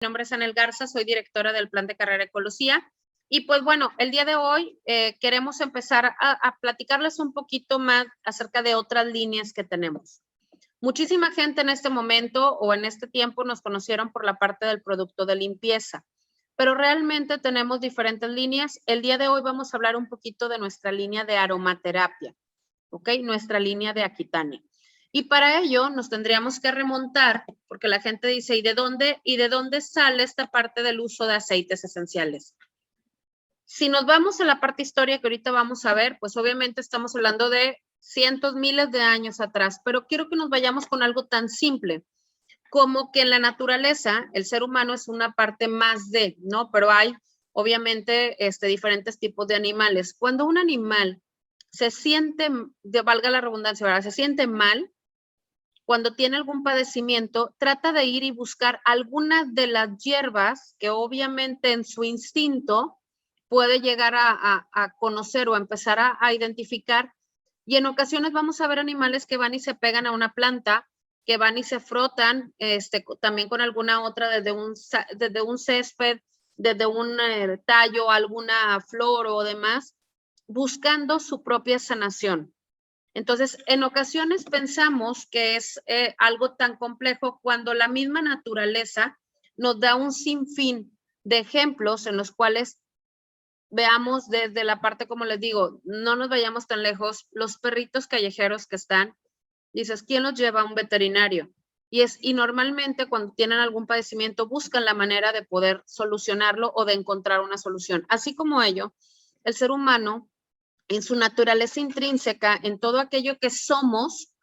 Mi nombre es Anel Garza, soy directora del Plan de Carrera Ecología. Y pues bueno, el día de hoy queremos empezar a platicarles un poquito más acerca de otras líneas que tenemos. Muchísima gente en este momento o en este tiempo nos conocieron por la parte del producto de limpieza, pero realmente tenemos diferentes líneas. El día de hoy vamos a hablar un poquito de nuestra línea de aromaterapia, ¿ok? Nuestra línea de Aquitania. Y para ello nos tendríamos que remontar, porque la gente dice, ¿y de dónde sale esta parte del uso de aceites esenciales? Si nos vamos a la parte histórica que ahorita vamos a ver, pues obviamente estamos hablando de cientos, miles de años atrás, pero quiero que nos vayamos con algo tan simple como que en la naturaleza el ser humano es una parte más de, ¿no? Pero hay obviamente diferentes tipos de animales. Cuando un animal se siente, valga la redundancia, ¿verdad? Se siente mal, cuando tiene algún padecimiento, trata de ir y buscar algunas de las hierbas que obviamente en su instinto puede llegar a conocer o empezar a identificar. Y en ocasiones vamos a ver animales que van y se pegan a una planta, que van y se frotan también con alguna otra, desde un césped, desde un tallo, alguna flor o demás, buscando su propia sanación. Entonces, en ocasiones pensamos que es algo tan complejo cuando la misma naturaleza nos da un sinfín de ejemplos en los cuales veamos desde la parte, como les digo, no nos vayamos tan lejos, los perritos callejeros que están, dices, ¿quién los lleva a un veterinario? Y normalmente cuando tienen algún padecimiento buscan la manera de poder solucionarlo o de encontrar una solución. Así como ello, el ser humano en su naturaleza intrínseca, en todo aquello que somos,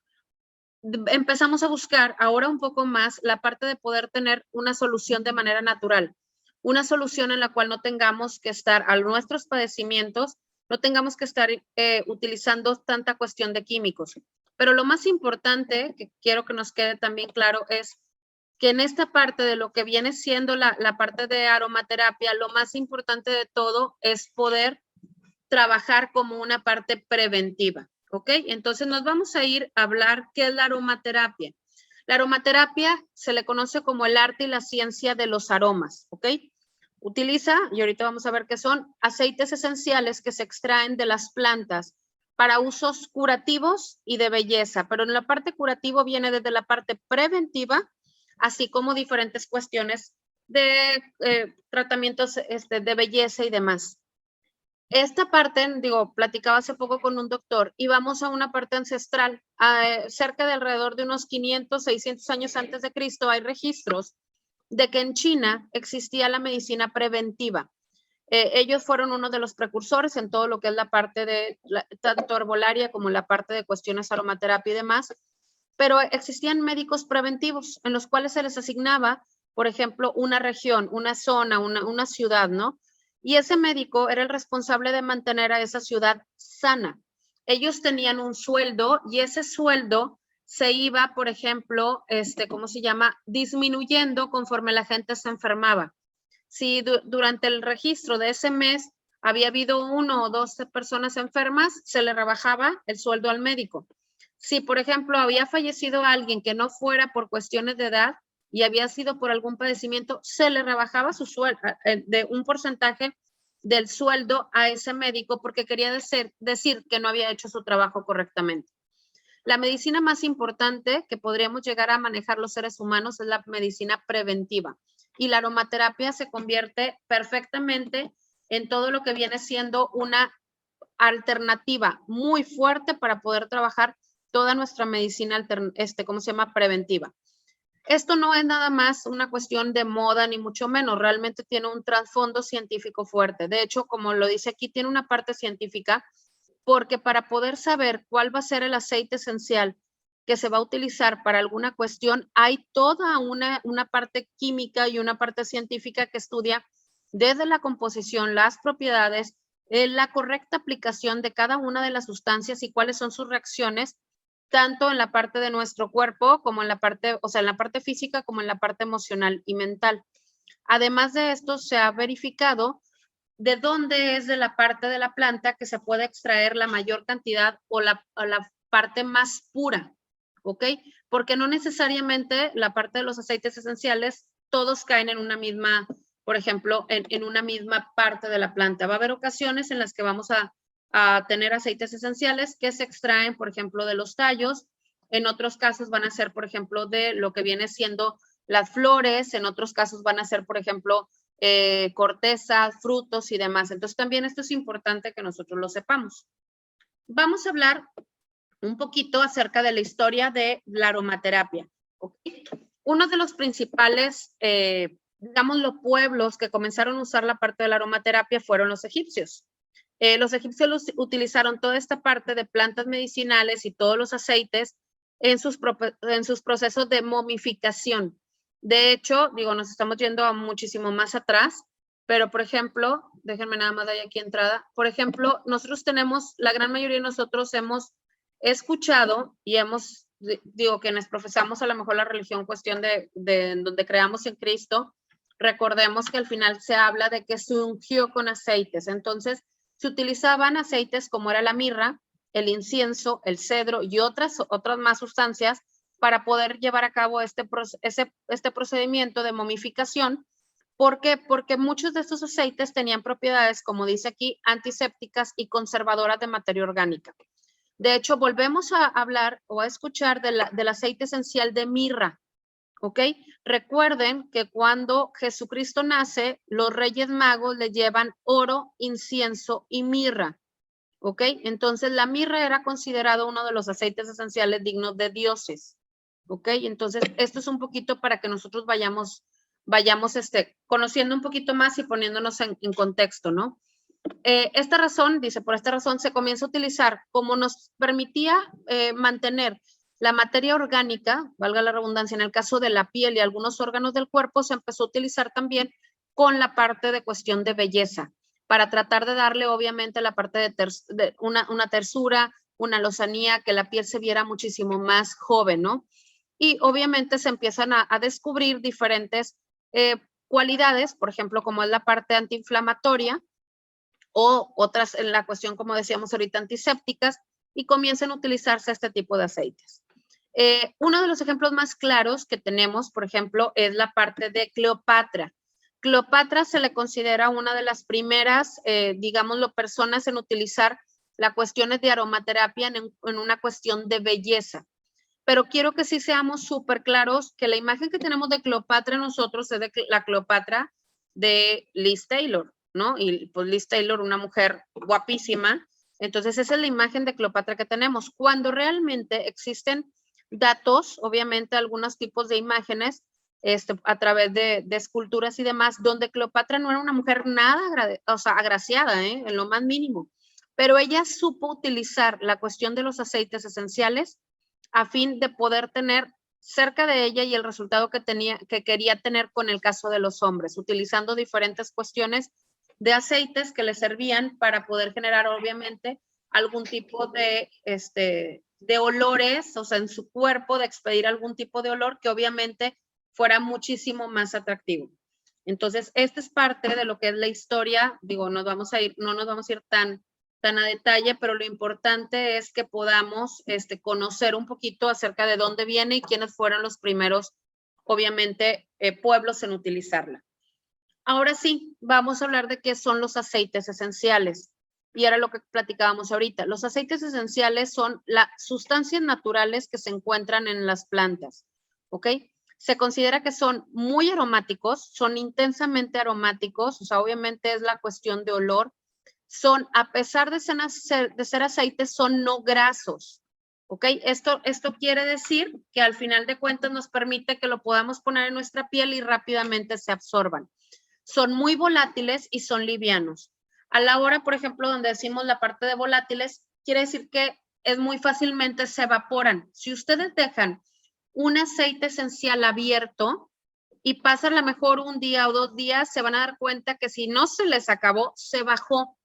empezamos a buscar ahora un poco más la parte de poder tener una solución de manera natural, una solución en la cual no tengamos que estar a nuestros padecimientos, no tengamos que estar utilizando tanta cuestión de químicos. Pero lo más importante, que quiero que nos quede también claro, es que en esta parte de lo que viene siendo la parte de aromaterapia, lo más importante de todo es poder trabajar como una parte preventiva, ¿ok? Entonces nos vamos a ir a hablar qué es la aromaterapia. La aromaterapia se le conoce como el arte y la ciencia de los aromas, ¿ok? Utiliza, y ahorita vamos a ver qué son, aceites esenciales que se extraen de las plantas para usos curativos y de belleza, pero en la parte curativo viene desde la parte preventiva, así como diferentes cuestiones de tratamientos de belleza y demás. Esta parte, digo, platicaba hace poco con un doctor y vamos a una parte ancestral. Cerca de alrededor de unos 500, 600 años antes de Cristo hay registros de que en China existía la medicina preventiva. Ellos fueron uno de los precursores en todo lo que es la parte de tanto herbolaria como la parte de cuestiones aromaterapia y demás, pero existían médicos preventivos en los cuales se les asignaba, por ejemplo, una región, una zona, una ciudad, ¿no? Y ese médico era el responsable de mantener a esa ciudad sana. Ellos tenían un sueldo y ese sueldo se iba, por ejemplo, ¿cómo se llama? Disminuyendo conforme la gente se enfermaba. Si durante el registro de ese mes había habido 1 o 2 personas enfermas, se le rebajaba el sueldo al médico. Si, por ejemplo, había fallecido alguien que no fuera por cuestiones de edad y había sido por algún padecimiento, se le rebajaba su sueldo de un porcentaje del sueldo a ese médico porque quería decir que no había hecho su trabajo correctamente. La medicina más importante que podríamos llegar a manejar los seres humanos es la medicina preventiva y la aromaterapia se convierte perfectamente en todo lo que viene siendo una alternativa muy fuerte para poder trabajar toda nuestra medicina, ¿cómo se llama? Preventiva. Esto no es nada más una cuestión de moda, ni mucho menos, realmente tiene un trasfondo científico fuerte. De hecho, como lo dice aquí, tiene una parte científica, porque para poder saber cuál va a ser el aceite esencial que se va a utilizar para alguna cuestión, hay toda una parte química y una parte científica que estudia desde la composición, las propiedades, la correcta aplicación de cada una de las sustancias y cuáles son sus reacciones, tanto en la parte de nuestro cuerpo como en la parte, o sea, en la parte física como en la parte emocional y mental. Además de esto, se ha verificado de dónde es de la parte de la planta que se puede extraer la mayor cantidad o la parte más pura, ¿ok? Porque no necesariamente la parte de los aceites esenciales todos caen en una misma, por ejemplo, en una misma parte de la planta. Va a haber ocasiones en las que vamos a tener aceites esenciales que se extraen, por ejemplo, de los tallos. En otros casos van a ser, por ejemplo, de lo que viene siendo las flores. En otros casos van a ser, por ejemplo, corteza, frutos y demás. Entonces, también esto es importante que nosotros lo sepamos. Vamos a hablar un poquito acerca de la historia de la aromaterapia. ¿Okay? Uno de los principales, digamos, los pueblos que comenzaron a usar la parte de la aromaterapia fueron los egipcios. Los egipcios utilizaron toda esta parte de plantas medicinales y todos los aceites en sus procesos de momificación. De hecho, digo, nos estamos yendo a muchísimo más atrás, pero por ejemplo, déjenme nada más de ahí aquí entrada. Por ejemplo, nosotros tenemos, la gran mayoría de nosotros hemos escuchado y hemos, digo, quienes profesamos a lo mejor la religión, cuestión de donde creamos en Cristo, recordemos que al final se habla de que se ungió con aceites. Entonces, se utilizaban aceites como era la mirra, el incienso, el cedro y otras más sustancias para poder llevar a cabo este procedimiento de momificación. ¿Por qué? Porque muchos de estos aceites tenían propiedades, como dice aquí, antisépticas y conservadoras de materia orgánica. De hecho, volvemos a hablar o a escuchar del aceite esencial de mirra. ¿Ok? Recuerden que cuando Jesucristo nace, los Reyes Magos le llevan oro, incienso y mirra. ¿Ok? Entonces, la mirra era considerado uno de los aceites esenciales dignos de dioses. ¿Ok? Entonces, esto es un poquito para que nosotros vayamos conociendo un poquito más y poniéndonos en contexto, ¿no? Esta razón, dice, por esta razón se comienza a utilizar como nos permitía mantener la materia orgánica, valga la redundancia, en el caso de la piel y algunos órganos del cuerpo, se empezó a utilizar también con la parte de cuestión de belleza, para tratar de darle obviamente la parte de una tersura, una lozanía, que la piel se viera muchísimo más joven, ¿no? Y obviamente se empiezan a descubrir diferentes cualidades, por ejemplo, como es la parte antiinflamatoria, o otras en la cuestión, como decíamos ahorita, antisépticas, y comienzan a utilizarse este tipo de aceites. Uno de los ejemplos más claros que tenemos, por ejemplo, es la parte de Cleopatra. Cleopatra se le considera una de las primeras, digámoslo, personas en utilizar las cuestiones de aromaterapia en una cuestión de belleza. Pero quiero que sí seamos súper claros que la imagen que tenemos de Cleopatra nosotros es de la Cleopatra de Liz Taylor, ¿no? Y pues Liz Taylor, una mujer guapísima. Entonces esa es la imagen de Cleopatra que tenemos. Cuando realmente existen datos, obviamente algunos tipos de imágenes a través de esculturas y demás, donde Cleopatra no era una mujer nada agraciada, en lo más mínimo. Pero ella supo utilizar la cuestión de los aceites esenciales a fin de poder tener cerca de ella y el resultado que quería tener con el caso de los hombres, utilizando diferentes cuestiones de aceites que le servían para poder generar obviamente algún tipo de olores, o sea, en su cuerpo, de expedir algún tipo de olor que obviamente fuera muchísimo más atractivo. Entonces, esta es parte de lo que es la historia. Digo, no nos vamos a ir tan a detalle, pero lo importante es que podamos conocer un poquito acerca de dónde viene y quiénes fueron los primeros, obviamente, pueblos en utilizarla. Ahora sí, vamos a hablar de qué son los aceites esenciales. Y era lo que platicábamos ahorita. Los aceites esenciales son las sustancias naturales que se encuentran en las plantas, ¿ok? Se considera que son muy aromáticos, son intensamente aromáticos, o sea, obviamente es la cuestión de olor. Son, a pesar de ser aceites, son no grasos, ¿ok? Esto quiere decir que al final de cuentas nos permite que lo podamos poner en nuestra piel y rápidamente se absorban. Son muy volátiles y son livianos. A la hora, por ejemplo, donde decimos la parte de volátiles, quiere decir que es muy fácilmente se evaporan. Si ustedes dejan un aceite esencial abierto y pasan a lo mejor un día o 2 días, se van a dar cuenta que si no se les acabó, se bajó.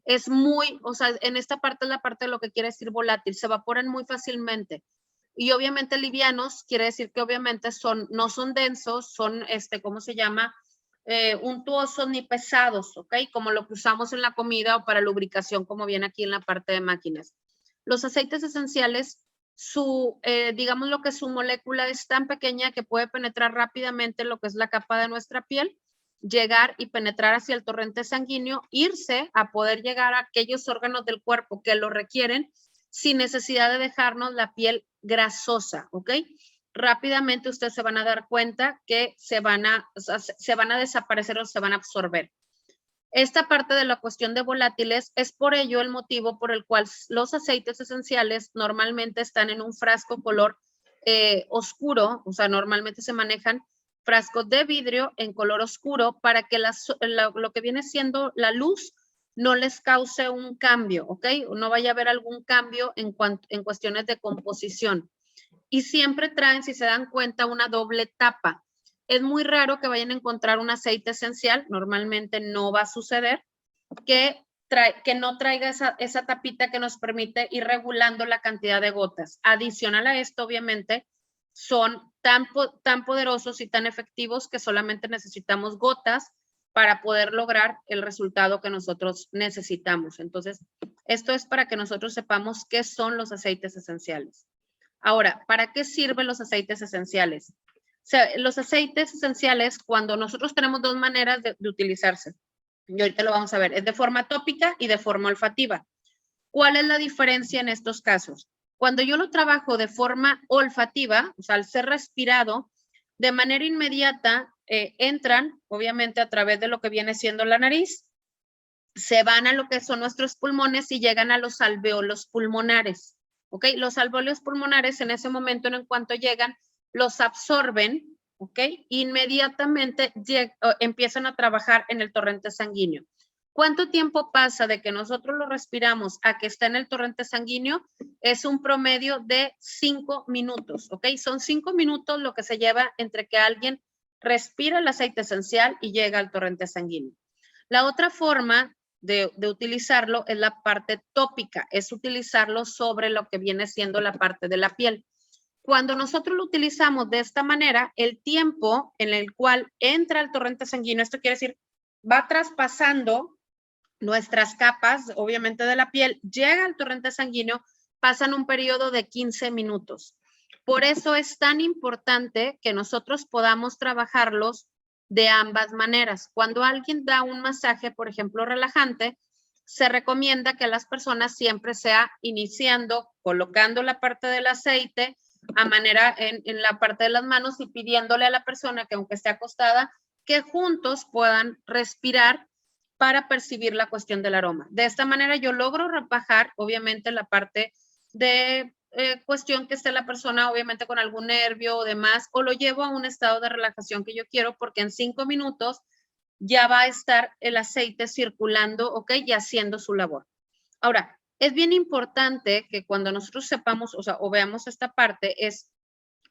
Es muy, o sea, en esta parte es la parte de lo que quiere decir volátil, se evaporan muy fácilmente. Y obviamente livianos quiere decir que obviamente no son densos, son, ¿cómo se llama? Untuosos ni pesados, ¿ok? Como lo que usamos en la comida o para lubricación, como viene aquí en la parte de máquinas. Los aceites esenciales digamos lo que su molécula es tan pequeña que puede penetrar rápidamente lo que es la capa de nuestra piel, llegar y penetrar hacia el torrente sanguíneo, irse a poder llegar a aquellos órganos del cuerpo que lo requieren sin necesidad de dejarnos la piel grasosa, ¿ok? Rápidamente ustedes se van a dar cuenta que se van a desaparecer o se van a absorber. Esta parte de la cuestión de volátiles es por ello el motivo por el cual los aceites esenciales normalmente están en un frasco color oscuro, o sea, normalmente se manejan frascos de vidrio en color oscuro para que lo que viene siendo la luz no les cause un cambio, ¿ok? No vaya a haber algún cambio en cuestiones de composición. Y siempre traen, si se dan cuenta, una doble tapa. Es muy raro que vayan a encontrar un aceite esencial, normalmente no va a suceder, que no traiga esa tapita que nos permite ir regulando la cantidad de gotas. Adicional a esto, obviamente, son tan poderosos y tan efectivos que solamente necesitamos gotas para poder lograr el resultado que nosotros necesitamos. Entonces, esto es para que nosotros sepamos qué son los aceites esenciales. Ahora, ¿para qué sirven los aceites esenciales? O sea, los aceites esenciales, cuando nosotros tenemos dos maneras de utilizarse, y ahorita lo vamos a ver, es de forma tópica y de forma olfativa. ¿Cuál es la diferencia en estos casos? Cuando yo lo trabajo de forma olfativa, o sea, al ser respirado, de manera inmediata entran, obviamente, a través de lo que viene siendo la nariz, se van a lo que son nuestros pulmones y llegan a los alveolos pulmonares. ¿Ok? Los alveolos pulmonares en ese momento, en cuanto llegan, los absorben, ¿ok? Inmediatamente empiezan a trabajar en el torrente sanguíneo. ¿Cuánto tiempo pasa de que nosotros lo respiramos a que está en el torrente sanguíneo? Es un promedio de 5 minutos, ¿ok? Son 5 minutos lo que se lleva entre que alguien respira el aceite esencial y llega al torrente sanguíneo. La otra forma de utilizarlo es la parte tópica, es utilizarlo sobre lo que viene siendo la parte de la piel. Cuando nosotros lo utilizamos de esta manera, el tiempo en el cual entra el torrente sanguíneo, esto quiere decir, va traspasando nuestras capas, obviamente de la piel, llega al torrente sanguíneo, pasan un periodo de 15 minutos. Por eso es tan importante que nosotros podamos trabajarlos de ambas maneras. Cuando alguien da un masaje, por ejemplo, relajante, se recomienda que a las personas siempre sea iniciando, colocando la parte del aceite a manera en la parte de las manos y pidiéndole a la persona que aunque esté acostada, que juntos puedan respirar para percibir la cuestión del aroma. De esta manera yo logro bajar, obviamente, la parte de cuestión que esté la persona, obviamente, con algún nervio o demás, o lo llevo a un estado de relajación que yo quiero, porque en 5 minutos ya va a estar el aceite circulando, ¿ok? Y haciendo su labor. Ahora, es bien importante que cuando nosotros sepamos, o veamos esta parte, es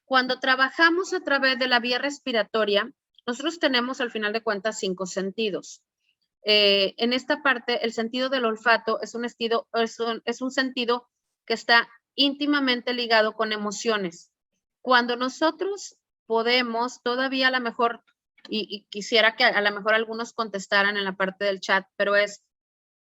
cuando trabajamos a través de la vía respiratoria, nosotros tenemos al final de cuentas 5 sentidos. En esta parte, el sentido del olfato es un sentido que está íntimamente ligado con emociones. Cuando nosotros podemos, todavía a lo mejor, y quisiera que a lo mejor algunos contestaran en la parte del chat, pero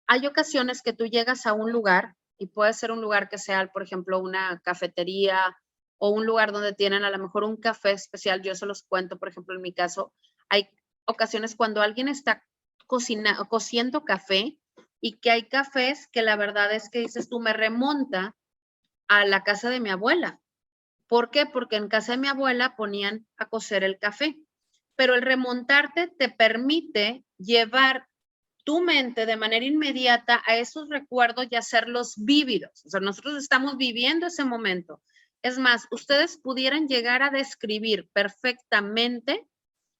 hay ocasiones que tú llegas a un lugar, y puede ser un lugar que sea, por ejemplo, una cafetería o un lugar donde tienen a lo mejor un café especial. Yo se los cuento, por ejemplo, en mi caso, hay ocasiones cuando alguien está cociendo café y que hay cafés que la verdad es que dices tú, me remonta a la casa de mi abuela. ¿Por qué? Porque en casa de mi abuela ponían a cocer el café, pero el remontarte te permite llevar tu mente de manera inmediata a esos recuerdos y hacerlos vívidos. O sea, nosotros estamos viviendo ese momento. Es más, ustedes pudieran llegar a describir perfectamente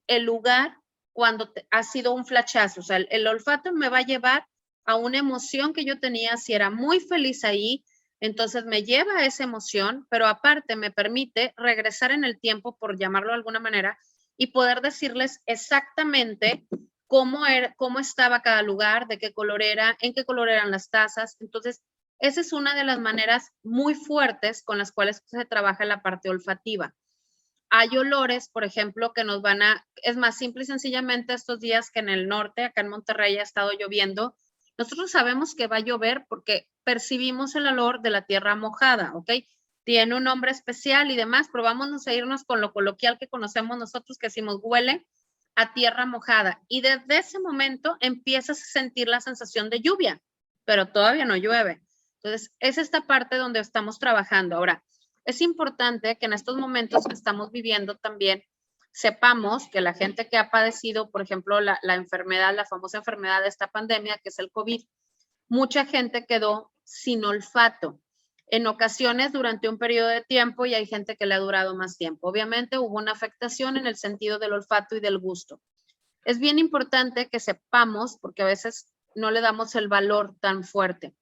el lugar cuando ha sido un flachazo. O sea, el olfato me va a llevar a una emoción que yo tenía, si era muy feliz ahí, entonces me lleva a esa emoción, pero aparte me permite regresar en el tiempo, por llamarlo de alguna manera, y poder decirles exactamente cómo estaba cada lugar, de qué color era, en qué color eran las tazas. Entonces, esa es una de las maneras muy fuertes con las cuales se trabaja la parte olfativa. Hay olores, por ejemplo, que nos van es más simple y sencillamente estos días que en el norte, acá en Monterrey ha estado lloviendo, nosotros sabemos que va a llover porque percibimos el olor de la tierra mojada, ¿ok? tiene un nombre especial y demás, pero vámonos a irnos con lo coloquial que conocemos nosotros, que decimos huele a tierra mojada. Y desde ese momento empiezas a sentir la sensación de lluvia, pero todavía no llueve. Entonces, es esta parte donde estamos trabajando. Ahora, es importante que en estos momentos que estamos viviendo también sepamos que la gente que ha padecido, por ejemplo, la enfermedad, la famosa enfermedad de esta pandemia, que es el COVID, mucha gente quedó sin olfato. En ocasiones durante un periodo de tiempo y hay gente que le ha durado más tiempo. Obviamente hubo una afectación en el sentido del olfato y del gusto. Es bien importante que sepamos, porque a veces no le damos el valor tan fuerte.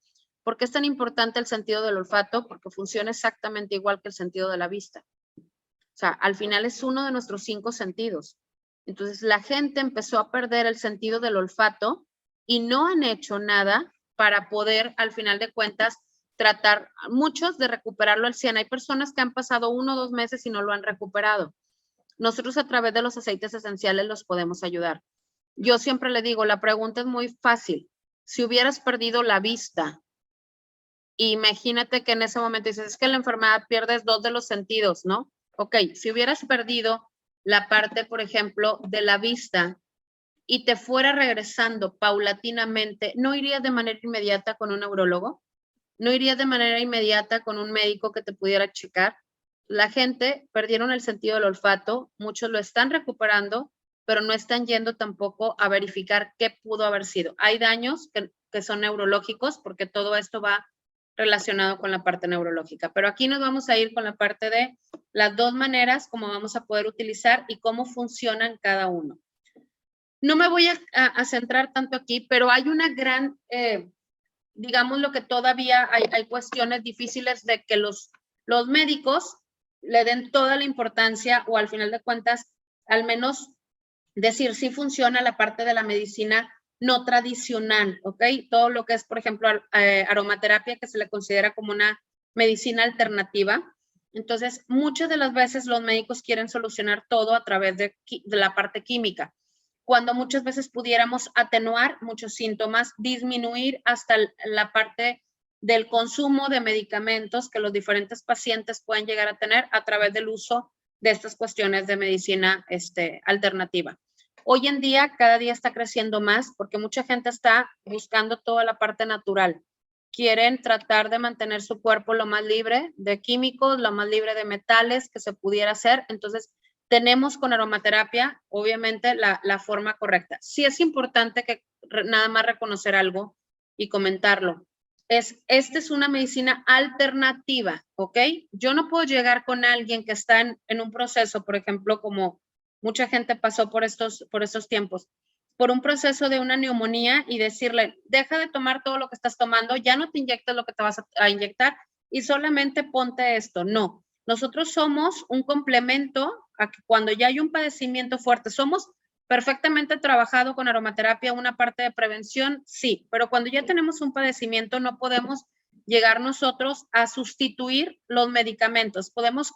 ¿Por qué es tan importante el sentido del olfato? Porque funciona exactamente igual que el sentido de la vista. O sea, al final es uno de nuestros 5 sentidos. Entonces la gente empezó a perder el sentido del olfato y no han hecho nada para poder, al final de cuentas, tratar muchos de recuperarlo al 100. Hay personas que han pasado 1 o 2 meses y no lo han recuperado. Nosotros a través de los aceites esenciales los podemos ayudar. Yo siempre le digo, la pregunta es muy fácil. Si hubieras perdido la vista, imagínate que en ese momento dices, es que la enfermedad pierdes 2 de los sentidos, ¿no? Ok, si hubieras perdido la parte, por ejemplo, de la vista y te fuera regresando paulatinamente, ¿no irías de manera inmediata con un neurólogo? ¿No irías de manera inmediata con un médico que te pudiera checar? La gente perdieron el sentido del olfato, muchos lo están recuperando, pero no están yendo tampoco a verificar qué pudo haber sido. Hay daños que son neurológicos porque todo esto va relacionado con la parte neurológica. Pero aquí nos vamos a ir con la parte de las 2 maneras como vamos a poder utilizar y cómo funcionan cada uno. No me voy a centrar tanto aquí, pero hay una gran, digamos lo que todavía hay cuestiones difíciles de que los médicos le den toda la importancia o al final de cuentas, al menos decir si funciona la parte de la medicina no tradicional, ¿ok? Todo lo que es, por ejemplo, aromaterapia, que se le considera como una medicina alternativa. Entonces, muchas de las veces los médicos quieren solucionar todo a través de la parte química, cuando muchas veces pudiéramos atenuar muchos síntomas, disminuir hasta la parte del consumo de medicamentos que los diferentes pacientes pueden llegar a tener a través del uso de estas cuestiones de medicina alternativa. Hoy en día, cada día está creciendo más porque mucha gente está buscando toda la parte natural. Quieren tratar de mantener su cuerpo lo más libre de químicos, lo más libre de metales que se pudiera hacer. Entonces, tenemos con aromaterapia, obviamente, la forma correcta. Sí es importante que nada más reconocer algo y comentarlo. Esta es una medicina alternativa, ¿ok? Yo no puedo llegar con alguien que está en un proceso, por ejemplo, como mucha gente pasó por estos tiempos, por un proceso de una neumonía y decirle, deja de tomar todo lo que estás tomando, ya no te inyectes lo que te vas a inyectar y solamente ponte esto. No, nosotros somos un complemento a que cuando ya hay un padecimiento fuerte, somos perfectamente trabajado con aromaterapia, una parte de prevención, sí, pero cuando ya tenemos un padecimiento no podemos llegar nosotros a sustituir los medicamentos, podemos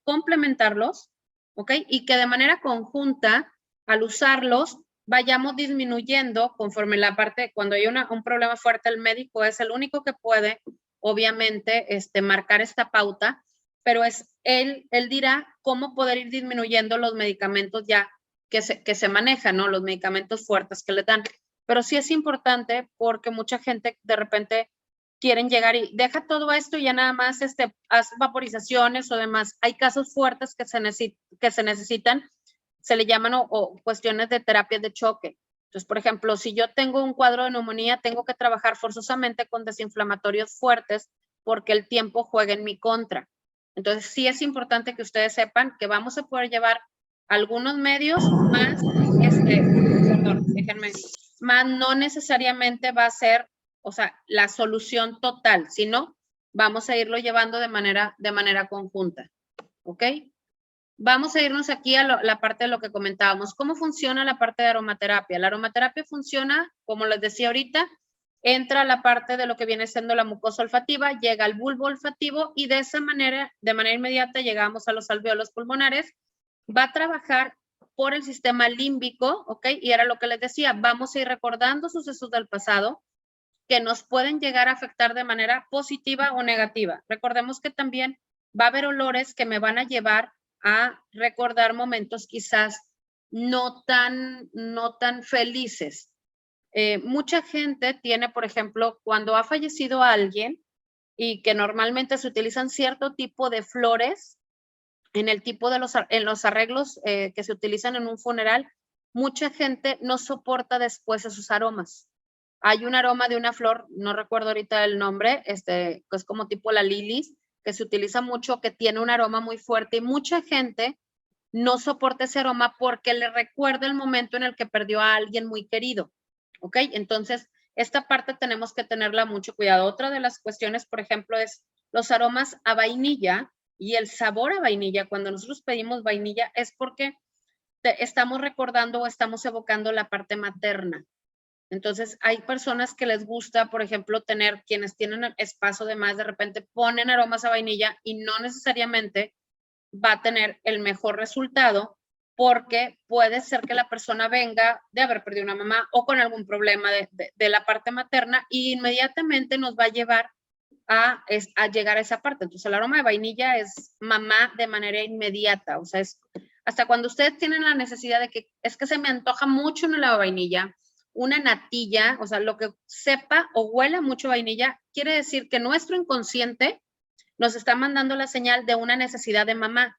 complementarlos, ¿ok? Y que de manera conjunta, al usarlos, vayamos disminuyendo conforme la parte, cuando hay un problema fuerte, el médico es el único que puede, obviamente, marcar esta pauta, pero es él dirá cómo poder ir disminuyendo los medicamentos ya que se manejan, ¿no? Los medicamentos fuertes que le dan. Pero sí es importante porque mucha gente de repente quieren llegar y deja todo esto y ya nada más haz vaporizaciones o demás. Hay casos fuertes que se necesitan, se le llaman o cuestiones de terapias de choque. Entonces, por ejemplo, si yo tengo un cuadro de neumonía, tengo que trabajar forzosamente con desinflamatorios fuertes porque el tiempo juega en mi contra. Entonces, sí es importante que ustedes sepan que vamos a poder llevar algunos medios más, más no necesariamente va a ser, o sea, la solución total, sino vamos a irlo llevando de manera conjunta, ¿ok? Vamos a irnos aquí a la parte de lo que comentábamos. ¿Cómo funciona la parte de aromaterapia? La aromaterapia funciona, como les decía ahorita, entra la parte de lo que viene siendo la mucosa olfativa, llega al bulbo olfativo y de esa manera, de manera inmediata, llegamos a los alvéolos pulmonares. Va a trabajar por el sistema límbico, ¿ok? Y era lo que les decía, vamos a ir recordando sucesos del pasado que nos pueden llegar a afectar de manera positiva o negativa. Recordemos que también va a haber olores que me van a llevar a recordar momentos quizás no tan felices. Mucha gente tiene, por ejemplo, cuando ha fallecido alguien y que normalmente se utilizan cierto tipo de flores en el tipo de los arreglos que se utilizan en un funeral, mucha gente no soporta después esos aromas. Hay un aroma de una flor, no recuerdo ahorita el nombre, que es como tipo la lilis, que se utiliza mucho, que tiene un aroma muy fuerte y mucha gente no soporta ese aroma porque le recuerda el momento en el que perdió a alguien muy querido. ¿Ok? Entonces, esta parte tenemos que tenerla mucho cuidado. Otra de las cuestiones, por ejemplo, es los aromas a vainilla y el sabor a vainilla. Cuando nosotros pedimos vainilla es porque estamos recordando o estamos evocando la parte materna. Entonces, hay personas que les gusta, por ejemplo, tener, quienes tienen espacio de más, de repente ponen aromas a vainilla y no necesariamente va a tener el mejor resultado porque puede ser que la persona venga de haber perdido una mamá o con algún problema de la parte materna y inmediatamente nos va a llevar a llegar a esa parte. Entonces, el aroma de vainilla es mamá de manera inmediata. O sea, es hasta cuando ustedes tienen la necesidad de que es que se me antoja mucho una vainilla, una natilla, o sea, lo que sepa o huela mucho vainilla, quiere decir que nuestro inconsciente nos está mandando la señal de una necesidad de mamá.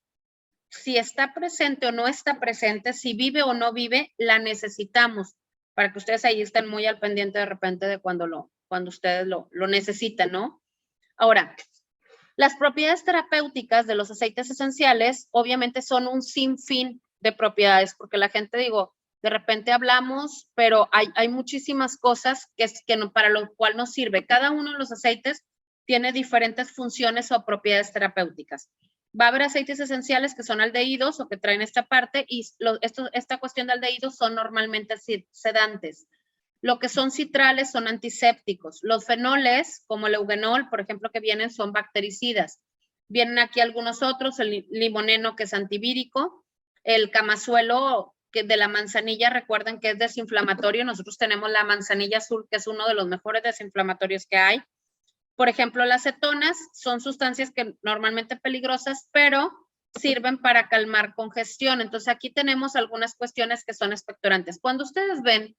Si está presente o no está presente, si vive o no vive, la necesitamos para que ustedes ahí estén muy al pendiente de repente de cuando ustedes lo necesitan, ¿no? Ahora, las propiedades terapéuticas de los aceites esenciales obviamente son un sinfín de propiedades, porque la gente, digo, de repente hablamos, pero hay muchísimas cosas que no, para lo cual nos sirve. Cada uno de los aceites tiene diferentes funciones o propiedades terapéuticas. Va a haber aceites esenciales que son aldehídos o que traen esta parte y esta cuestión de aldehídos son normalmente sedantes. Lo que son citrales son antisépticos. Los fenoles, como el eugenol, por ejemplo, que vienen, son bactericidas. Vienen aquí algunos otros, el limoneno, que es antivírico, el camazuelo, que de la manzanilla, recuerden que es desinflamatorio. Nosotros tenemos la manzanilla azul, que es uno de los mejores desinflamatorios que hay. Por ejemplo, las cetonas son sustancias que normalmente peligrosas, pero sirven para calmar congestión. Entonces, aquí tenemos algunas cuestiones que son expectorantes. Cuando ustedes ven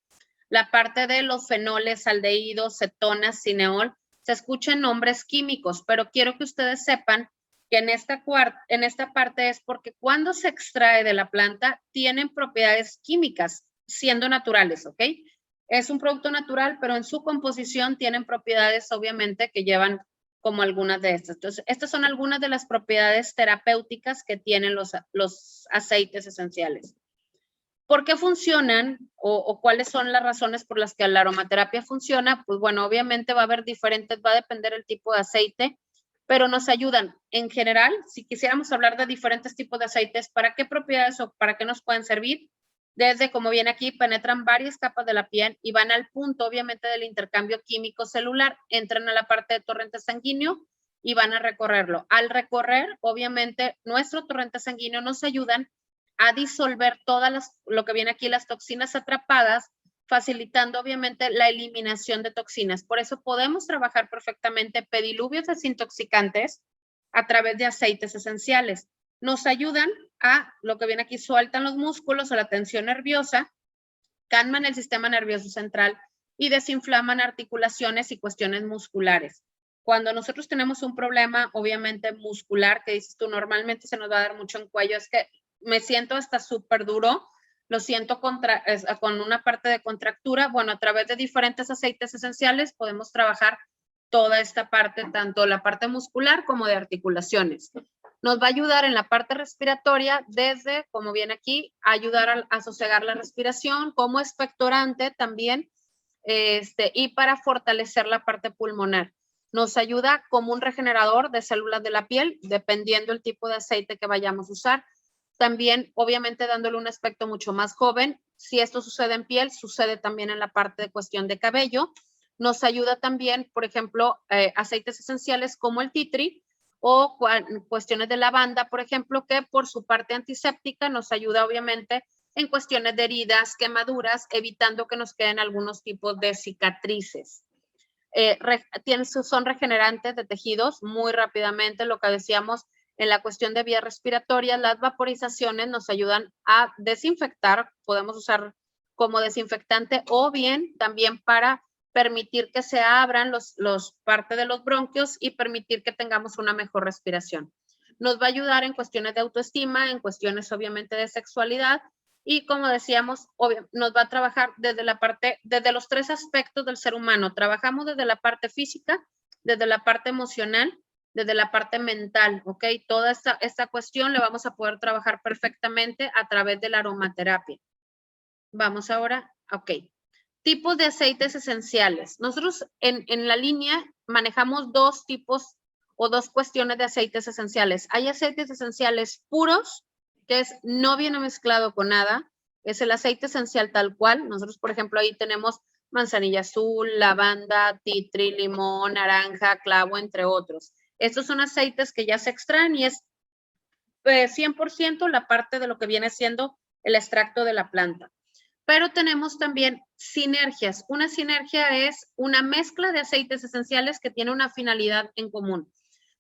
la parte de los fenoles, aldehídos, cetonas, cineol, se escuchan nombres químicos, pero quiero que ustedes sepan que en esta parte es porque cuando se extrae de la planta tienen propiedades químicas, siendo naturales, ¿ok? Es un producto natural, pero en su composición tienen propiedades, obviamente, que llevan como algunas de estas. Entonces, estas son algunas de las propiedades terapéuticas que tienen los aceites esenciales. ¿Por qué funcionan o cuáles son las razones por las que la aromaterapia funciona? Pues bueno, obviamente va a haber diferentes, va a depender el tipo de aceite, pero nos ayudan. En general, si quisiéramos hablar de diferentes tipos de aceites, ¿para qué propiedades o para qué nos pueden servir? Desde, como viene aquí, penetran varias capas de la piel y van al punto, obviamente, del intercambio químico celular. Entran a la parte de torrente sanguíneo y van a recorrerlo. Al recorrer, obviamente, nuestro torrente sanguíneo nos ayudan a disolver lo que viene aquí, las toxinas atrapadas, facilitando obviamente la eliminación de toxinas. Por eso podemos trabajar perfectamente pediluvios desintoxicantes a través de aceites esenciales. Nos ayudan a, lo que viene aquí, sueltan los músculos o la tensión nerviosa, calman el sistema nervioso central y desinflaman articulaciones y cuestiones musculares. Cuando nosotros tenemos un problema, obviamente muscular, que dices tú, normalmente se nos va a dar mucho en cuello, es que me siento hasta súper duro, lo siento con una parte de contractura. Bueno, a través de diferentes aceites esenciales podemos trabajar toda esta parte, tanto la parte muscular como de articulaciones. Nos va a ayudar en la parte respiratoria desde, como viene aquí, ayudar a sosegar la respiración, como expectorante también, y para fortalecer la parte pulmonar. Nos ayuda como un regenerador de células de la piel, dependiendo el tipo de aceite que vayamos a usar. También, obviamente, dándole un aspecto mucho más joven. Si esto sucede en piel, sucede también en la parte de cuestión de cabello. Nos ayuda también, por ejemplo, aceites esenciales como el tea tree o cuestiones de lavanda, por ejemplo, que por su parte antiséptica nos ayuda, obviamente, en cuestiones de heridas, quemaduras, evitando que nos queden algunos tipos de cicatrices. Son regenerantes de tejidos muy rápidamente, lo que decíamos, en la cuestión de vías respiratorias, las vaporizaciones nos ayudan a desinfectar, podemos usar como desinfectante o bien también para permitir que se abran los parte de los bronquios y permitir que tengamos una mejor respiración. Nos va a ayudar en cuestiones de autoestima, en cuestiones obviamente de sexualidad y como decíamos, nos va a trabajar desde los 3 aspectos del ser humano. Trabajamos desde la parte física, desde la parte emocional, desde la parte mental, ¿ok? Toda esta cuestión la vamos a poder trabajar perfectamente a través de la aromaterapia. Vamos ahora, ok. Tipos de aceites esenciales. Nosotros en la línea manejamos 2 tipos o 2 cuestiones de aceites esenciales. Hay aceites esenciales puros, que es no viene mezclado con nada, es el aceite esencial tal cual. Nosotros, por ejemplo, ahí tenemos manzanilla azul, lavanda, tea tree, limón, naranja, clavo, entre otros. Estos son aceites que ya se extraen y es 100% la parte de lo que viene siendo el extracto de la planta. Pero tenemos también sinergias. Una sinergia es una mezcla de aceites esenciales que tiene una finalidad en común.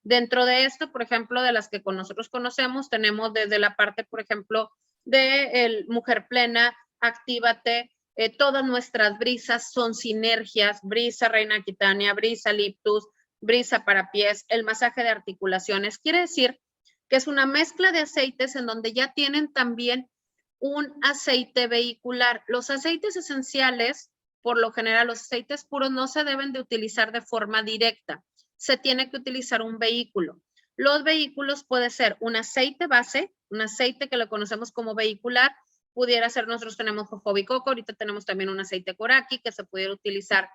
Dentro de esto, por ejemplo, de las que nosotros conocemos, tenemos desde la parte, por ejemplo, de Mujer Plena, Actívate, todas nuestras brisas son sinergias, brisa Reina Aquitania, brisa Liptus, brisa para pies, el masaje de articulaciones. Quiere decir que es una mezcla de aceites en donde ya tienen también un aceite vehicular. Los aceites esenciales, por lo general, los aceites puros no se deben de utilizar de forma directa. Se tiene que utilizar un vehículo. Los vehículos puede ser un aceite base, un aceite que lo conocemos como vehicular, pudiera ser, nosotros tenemos jojoba coco, ahorita tenemos también un aceite coraki que se pudiera utilizar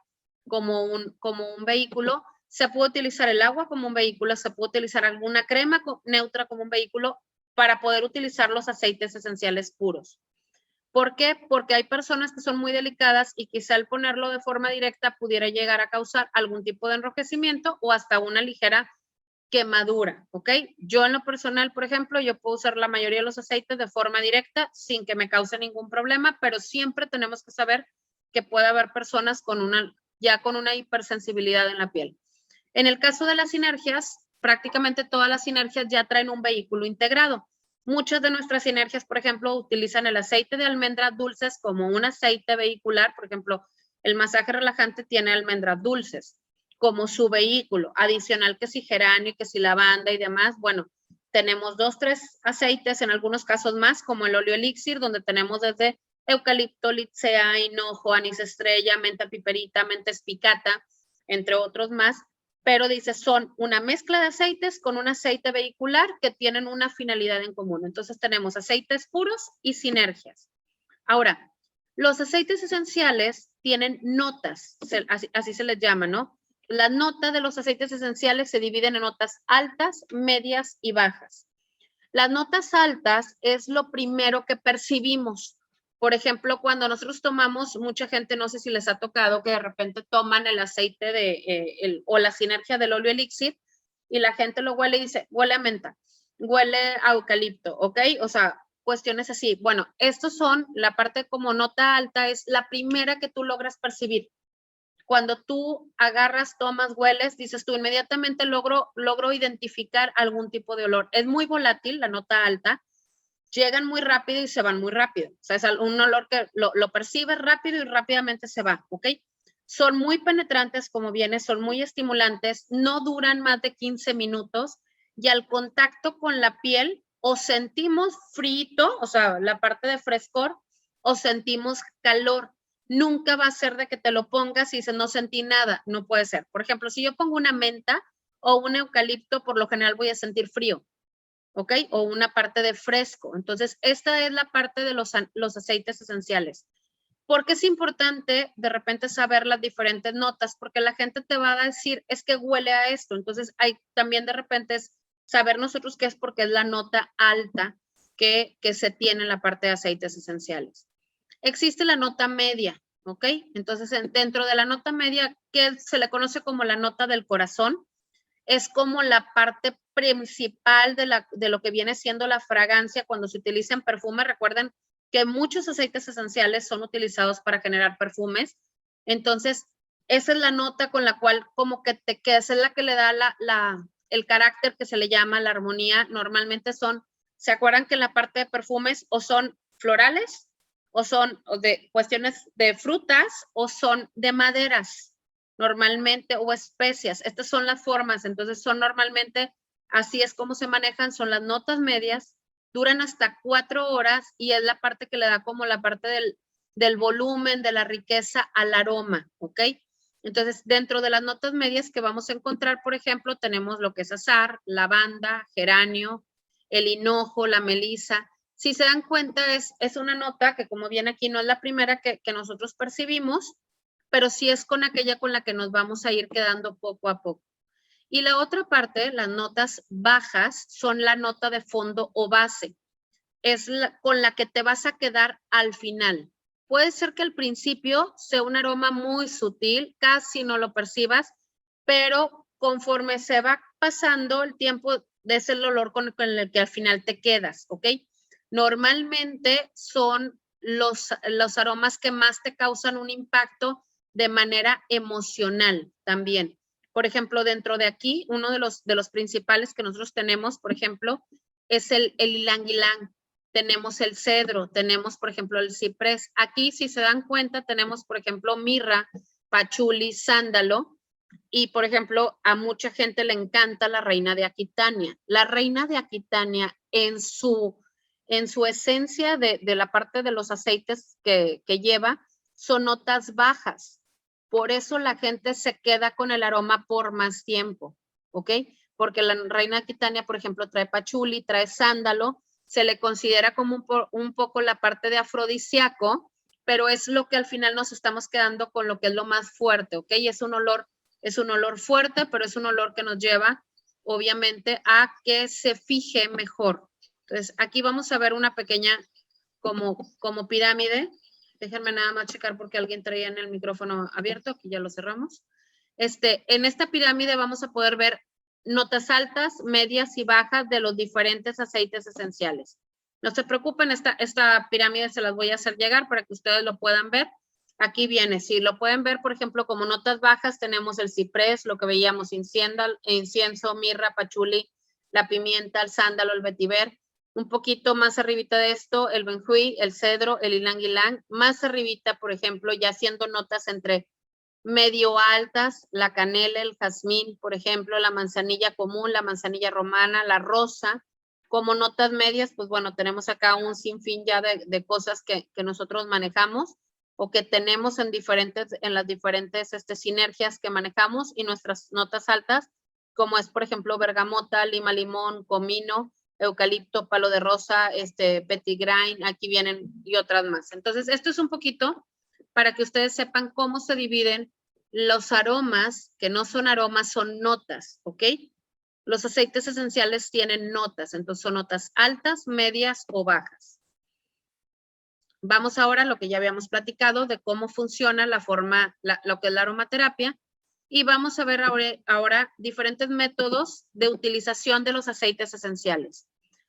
como un vehículo. Se puede utilizar el agua como un vehículo, se puede utilizar alguna crema neutra como un vehículo para poder utilizar los aceites esenciales puros. ¿Por qué? Porque hay personas que son muy delicadas y quizá al ponerlo de forma directa pudiera llegar a causar algún tipo de enrojecimiento o hasta una ligera quemadura, ¿ok? Yo en lo personal, por ejemplo, yo puedo usar la mayoría de los aceites de forma directa sin que me cause ningún problema, pero siempre tenemos que saber que puede haber personas con una hipersensibilidad en la piel. En el caso de las sinergias, prácticamente todas las sinergias ya traen un vehículo integrado. Muchas de nuestras sinergias, por ejemplo, utilizan el aceite de almendras dulces como un aceite vehicular. Por ejemplo, el masaje relajante tiene almendras dulces como su vehículo. Adicional que si geranio, que si lavanda y demás. Bueno, tenemos 2, 3 aceites, en algunos casos más, como el óleo elixir, donde tenemos desde eucalipto, licea, hinojo, anís estrella, menta piperita, menta espicata, entre otros más. Pero dice, son una mezcla de aceites con un aceite vehicular que tienen una finalidad en común. Entonces tenemos aceites puros y sinergias. Ahora, los aceites esenciales tienen notas, así se les llama, ¿no? Las notas de los aceites esenciales se dividen en notas altas, medias y bajas. Las notas altas es lo primero que percibimos. Por ejemplo, cuando nosotros tomamos, mucha gente, no sé si les ha tocado, que de repente toman el aceite o la sinergia del óleo elixir y la gente lo huele y dice, huele a menta, huele a eucalipto, ¿ok? O sea, cuestiones así. Bueno, estos son, la parte como nota alta es la primera que tú logras percibir. Cuando tú agarras, tomas, hueles, dices tú, inmediatamente logro identificar algún tipo de olor. Es muy volátil, la nota alta, llegan muy rápido y se van muy rápido. O sea, es un olor que lo percibes rápido y rápidamente se va, ¿ok? Son muy penetrantes, como viene, son muy estimulantes, no duran más de 15 minutos y al contacto con la piel o sentimos frito, o sea, la parte de frescor, o sentimos calor. Nunca va a ser de que te lo pongas y dices, no sentí nada, no puede ser. Por ejemplo, si yo pongo una menta o un eucalipto, por lo general voy a sentir frío. ¿Ok? O una parte de fresco. Entonces, esta es la parte de los aceites esenciales. ¿Por qué es importante de repente saber las diferentes notas? Porque la gente te va a decir, es que huele a esto. Entonces, hay también de repente es saber nosotros qué es porque es la nota alta que se tiene en la parte de aceites esenciales. Existe la nota media, ¿ok? Entonces, dentro de la nota media, que se le conoce como la nota del corazón, es como la parte principal de lo que viene siendo la fragancia cuando se utiliza en perfume. Recuerden que muchos aceites esenciales son utilizados para generar perfumes. Entonces, esa es la nota con la cual como que te quedas, es la que le da el carácter que se le llama la armonía, normalmente son, ¿se acuerdan que en la parte de perfumes o son florales o son de cuestiones de frutas o son de maderas normalmente o especias? Estas son las formas, entonces son normalmente, así es como se manejan, son las notas medias, duran hasta 4 horas y es la parte que le da como la parte del volumen, de la riqueza al aroma, ¿ok? Entonces, dentro de las notas medias que vamos a encontrar, por ejemplo, tenemos lo que es azahar, lavanda, geranio, el hinojo, la melisa. Si se dan cuenta, es una nota que, como viene aquí, no es la primera que nosotros percibimos, pero sí es con aquella con la que nos vamos a ir quedando poco a poco. Y la otra parte, las notas bajas, son la nota de fondo o base. Es con la que te vas a quedar al final. Puede ser que al principio sea un aroma muy sutil, casi no lo percibas, pero conforme se va pasando el tiempo, es el olor con el que al final te quedas, ¿ok? Normalmente son los aromas que más te causan un impacto de manera emocional también. Por ejemplo, dentro de aquí, uno de los principales que nosotros tenemos, por ejemplo, es el ylang-ylang. Tenemos el cedro, tenemos, por ejemplo, el ciprés. Aquí, si se dan cuenta, tenemos, por ejemplo, mirra, pachuli, sándalo. Y, por ejemplo, a mucha gente le encanta la reina de Aquitania. La reina de Aquitania, en su esencia de la parte de los aceites que lleva, son notas bajas. Por eso la gente se queda con el aroma por más tiempo, ¿ok? Porque la reina de Aquitania, por ejemplo, trae pachuli, trae sándalo, se le considera como un poco la parte de afrodisíaco, pero es lo que al final nos estamos quedando con lo que es lo más fuerte, ¿ok? Es un olor fuerte, pero es un olor que nos lleva, obviamente, a que se fije mejor. Entonces, aquí vamos a ver una pequeña como pirámide. Déjenme nada más checar porque alguien traía en el micrófono abierto, aquí ya lo cerramos. En esta pirámide vamos a poder ver notas altas, medias y bajas de los diferentes aceites esenciales. No se preocupen, esta pirámide se las voy a hacer llegar para que ustedes lo puedan ver. Aquí viene, si lo pueden ver, por ejemplo, como notas bajas tenemos el ciprés, lo que veíamos, incienso, mirra, pachuli, la pimienta, el sándalo, el vetiver. Un poquito más arribita de esto, el benjuí, el cedro, el ylang-ylang. Más arribita, por ejemplo, ya haciendo notas entre medio altas, la canela, el jazmín, por ejemplo, la manzanilla común, la manzanilla romana, la rosa. Como notas medias, pues bueno, tenemos acá un sinfín ya de cosas que nosotros manejamos o que tenemos en las diferentes sinergias que manejamos, y nuestras notas altas, como es, por ejemplo, bergamota, lima limón, comino, eucalipto, palo de rosa, petitgrain, aquí vienen y otras más. Entonces, esto es un poquito para que ustedes sepan cómo se dividen los aromas, que no son aromas, son notas, ¿ok? Los aceites esenciales tienen notas, entonces son notas altas, medias o bajas. Vamos ahora a lo que ya habíamos platicado de cómo funciona lo que es la aromaterapia, y vamos a ver ahora diferentes métodos de utilización de los aceites esenciales.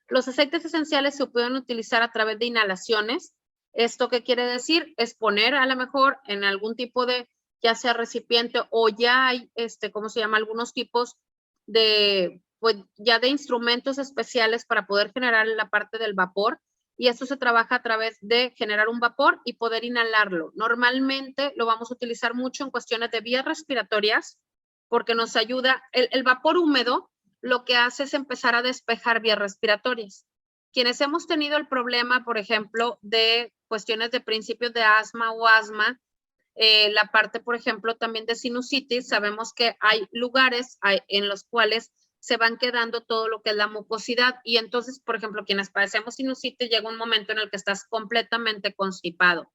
Los aceites esenciales se pueden utilizar a través de inhalaciones. ¿Esto qué quiere decir? Es poner a lo mejor en algún tipo de, ya sea recipiente o ya hay, ¿cómo se llama? Algunos tipos de, pues ya de instrumentos especiales para poder generar la parte del vapor. Y esto se trabaja a través de generar un vapor y poder inhalarlo. Normalmente lo vamos a utilizar mucho en cuestiones de vías respiratorias porque nos ayuda. El vapor húmedo lo que hace es empezar a despejar vías respiratorias. Quienes hemos tenido el problema, por ejemplo, de cuestiones de principios de asma o asma, la parte, por ejemplo, también de sinusitis, sabemos que hay lugares en los cuales se van quedando todo lo que es la mucosidad, y entonces, por ejemplo, quienes padecemos sinusitis, llega un momento en el que estás completamente constipado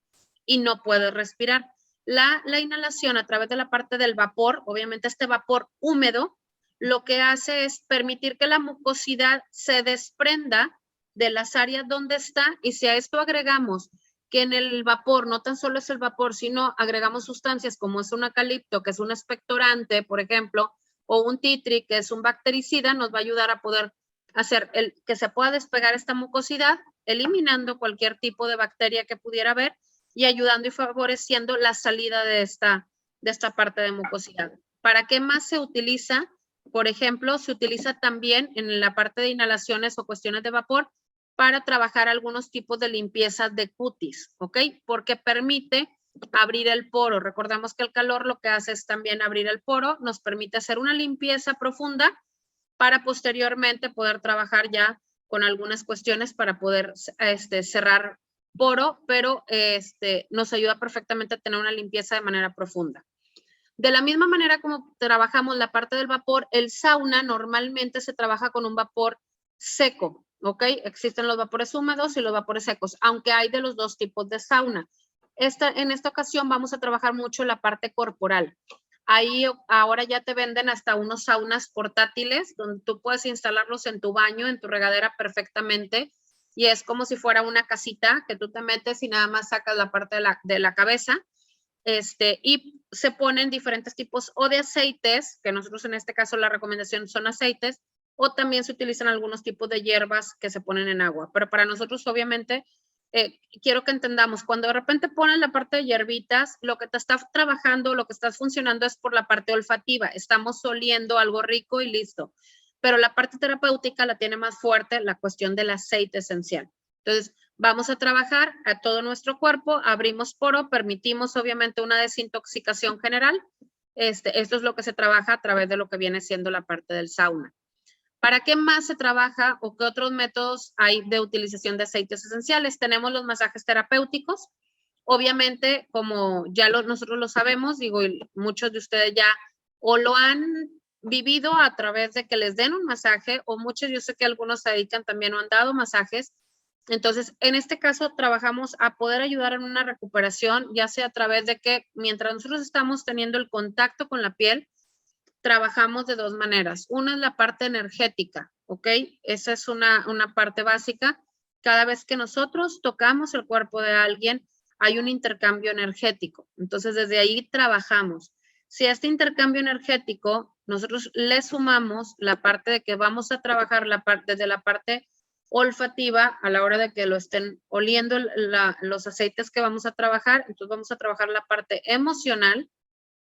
y no puedes respirar. La inhalación a través de la parte del vapor, obviamente este vapor húmedo, lo que hace es permitir que la mucosidad se desprenda de las áreas donde está, y si a esto agregamos que en el vapor no tan solo es el vapor, sino agregamos sustancias como es un eucalipto, que es un expectorante, por ejemplo, o un tea tree, que es un bactericida, nos va a ayudar a poder hacer que se pueda despegar esta mucosidad, eliminando cualquier tipo de bacteria que pudiera haber y ayudando y favoreciendo la salida de esta parte de mucosidad. ¿Para qué más se utiliza? Por ejemplo, se utiliza también en la parte de inhalaciones o cuestiones de vapor para trabajar algunos tipos de limpieza de cutis, ¿ok? Porque permite abrir el poro. Recordamos que el calor lo que hace es también abrir el poro, nos permite hacer una limpieza profunda para posteriormente poder trabajar ya con algunas cuestiones para poder cerrar poro, pero nos ayuda perfectamente a tener una limpieza de manera profunda. De la misma manera como trabajamos la parte del vapor, el sauna normalmente se trabaja con un vapor seco, ¿ok? Existen los vapores húmedos y los vapores secos, aunque hay de los dos tipos de sauna. En esta ocasión vamos a trabajar mucho la parte corporal. Ahí ahora ya te venden hasta unos saunas portátiles donde tú puedes instalarlos en tu baño, en tu regadera perfectamente, y es como si fuera una casita que tú te metes y nada más sacas la parte de la cabeza. Y se ponen diferentes tipos o de aceites, que nosotros en este caso la recomendación son aceites, o también se utilizan algunos tipos de hierbas que se ponen en agua. Pero para nosotros, obviamente, quiero que entendamos, cuando de repente ponen la parte de hierbitas, lo que te está trabajando, lo que estás funcionando es por la parte olfativa. Estamos oliendo algo rico y listo. Pero la parte terapéutica la tiene más fuerte la cuestión del aceite esencial. Entonces, vamos a trabajar a todo nuestro cuerpo, abrimos poro, permitimos obviamente una desintoxicación general. Esto es lo que se trabaja a través de lo que viene siendo la parte del sauna. ¿Para qué más se trabaja o qué otros métodos hay de utilización de aceites esenciales? Tenemos los masajes terapéuticos. Obviamente, como ya nosotros lo sabemos, digo, muchos de ustedes ya o lo han vivido a través de que les den un masaje, o muchos, yo sé que algunos se dedican también o han dado masajes. Entonces, en este caso, trabajamos a poder ayudar en una recuperación, ya sea a través de que mientras nosotros estamos teniendo el contacto con la piel, trabajamos de dos maneras. Una es la parte energética, ¿ok? Esa es una parte básica. Cada vez que nosotros tocamos el cuerpo de alguien, hay un intercambio energético. Entonces, desde ahí trabajamos. Si a este intercambio energético nosotros le sumamos la parte de que vamos a trabajar desde la parte olfativa a la hora de que lo estén oliendo los aceites que vamos a trabajar, entonces vamos a trabajar la parte emocional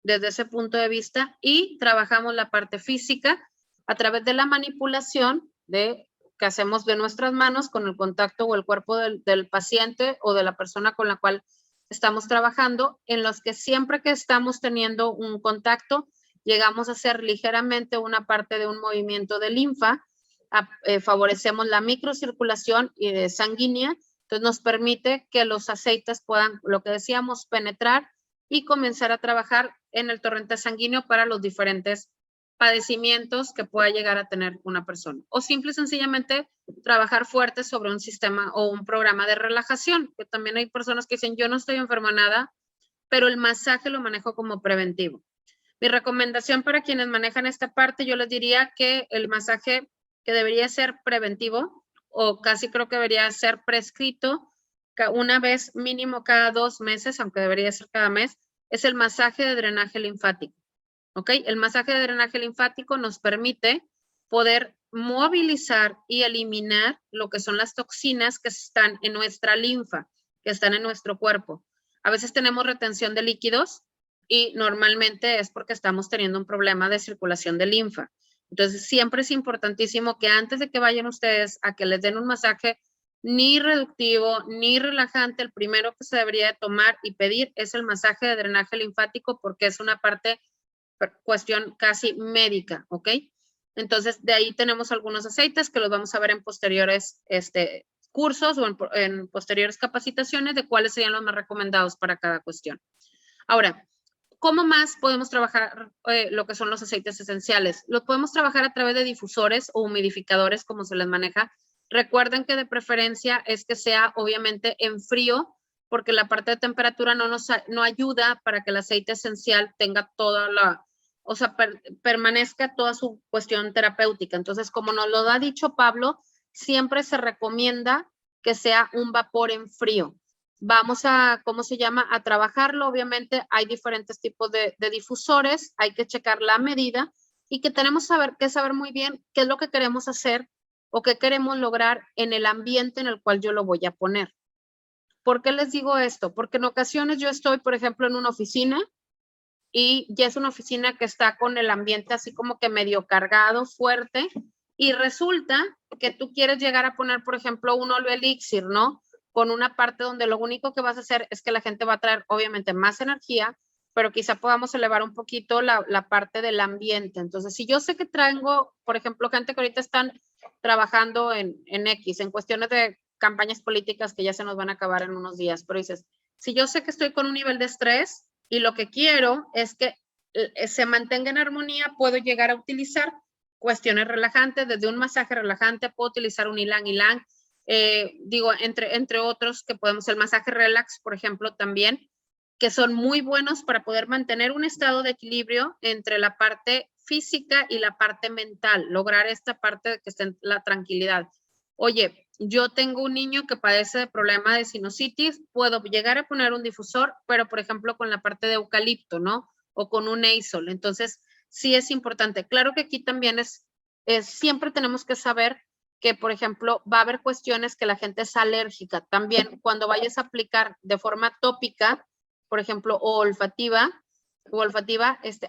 desde ese punto de vista y trabajamos la parte física a través de la manipulación que hacemos de nuestras manos con el contacto o el cuerpo del paciente o de la persona con la cual estamos trabajando, en los que siempre que estamos teniendo un contacto, llegamos a hacer ligeramente una parte de un movimiento de linfa, favorecemos la microcirculación sanguínea, entonces nos permite que los aceites puedan, lo que decíamos, penetrar y comenzar a trabajar en el torrente sanguíneo para los diferentes padecimientos que pueda llegar a tener una persona. O simple y sencillamente trabajar fuerte sobre un sistema o un programa de relajación, que también hay personas que dicen, yo no estoy enferma nada, pero el masaje lo manejo como preventivo. Mi recomendación para quienes manejan esta parte, yo les diría que el masaje que debería ser preventivo o casi creo que debería ser prescrito una vez mínimo cada 2 meses, aunque debería ser cada mes, es el masaje de drenaje linfático. ¿Ok? El masaje de drenaje linfático nos permite poder movilizar y eliminar lo que son las toxinas que están en nuestra linfa, que están en nuestro cuerpo. A veces tenemos retención de líquidos y normalmente es porque estamos teniendo un problema de circulación de linfa. Entonces, siempre es importantísimo que antes de que vayan ustedes a que les den un masaje ni reductivo ni relajante, el primero que se debería de tomar y pedir es el masaje de drenaje linfático porque es una cuestión casi médica, ¿ok? Entonces, de ahí tenemos algunos aceites que los vamos a ver en posteriores cursos o en posteriores capacitaciones de cuáles serían los más recomendados para cada cuestión. Ahora, ¿cómo más podemos trabajar lo que son los aceites esenciales? Los podemos trabajar a través de difusores o humidificadores, como se les maneja. Recuerden que de preferencia es que sea obviamente en frío, porque la parte de temperatura no ayuda para que el aceite esencial tenga toda permanezca toda su cuestión terapéutica. Entonces, como nos lo ha dicho Pablo, siempre se recomienda que sea un vapor en frío. Vamos a, ¿cómo se llama? A trabajarlo. Obviamente hay diferentes tipos de difusores, hay que checar la medida y que tenemos que saber muy bien qué es lo que queremos hacer o qué queremos lograr en el ambiente en el cual yo lo voy a poner. ¿Por qué les digo esto? Porque en ocasiones yo estoy, por ejemplo, en una oficina y ya es una oficina que está con el ambiente así como que medio cargado, fuerte, y resulta que tú quieres llegar a poner, por ejemplo, un óleo elixir, ¿no? Con una parte donde lo único que vas a hacer es que la gente va a traer, obviamente, más energía, pero quizá podamos elevar un poquito la parte del ambiente. Entonces, si yo sé que traigo, por ejemplo, gente que ahorita están trabajando en X, en cuestiones de campañas políticas que ya se nos van a acabar en unos días, pero dices, si yo sé que estoy con un nivel de estrés y lo que quiero es que se mantenga en armonía, puedo llegar a utilizar cuestiones relajantes, desde un masaje relajante, puedo utilizar un ylang ylang, digo, entre otros que podemos, el masaje relax, por ejemplo, también, que son muy buenos para poder mantener un estado de equilibrio entre la parte física y la parte mental, lograr esta parte de que esté en la tranquilidad. Oye, yo tengo un niño que padece de problema de sinusitis, puedo llegar a poner un difusor, pero por ejemplo con la parte de eucalipto, ¿no? O con un aisol. Entonces, sí es importante. Claro que aquí también siempre tenemos que saber que, por ejemplo, va a haber cuestiones que la gente es alérgica. También cuando vayas a aplicar de forma tópica, por ejemplo, o olfativa,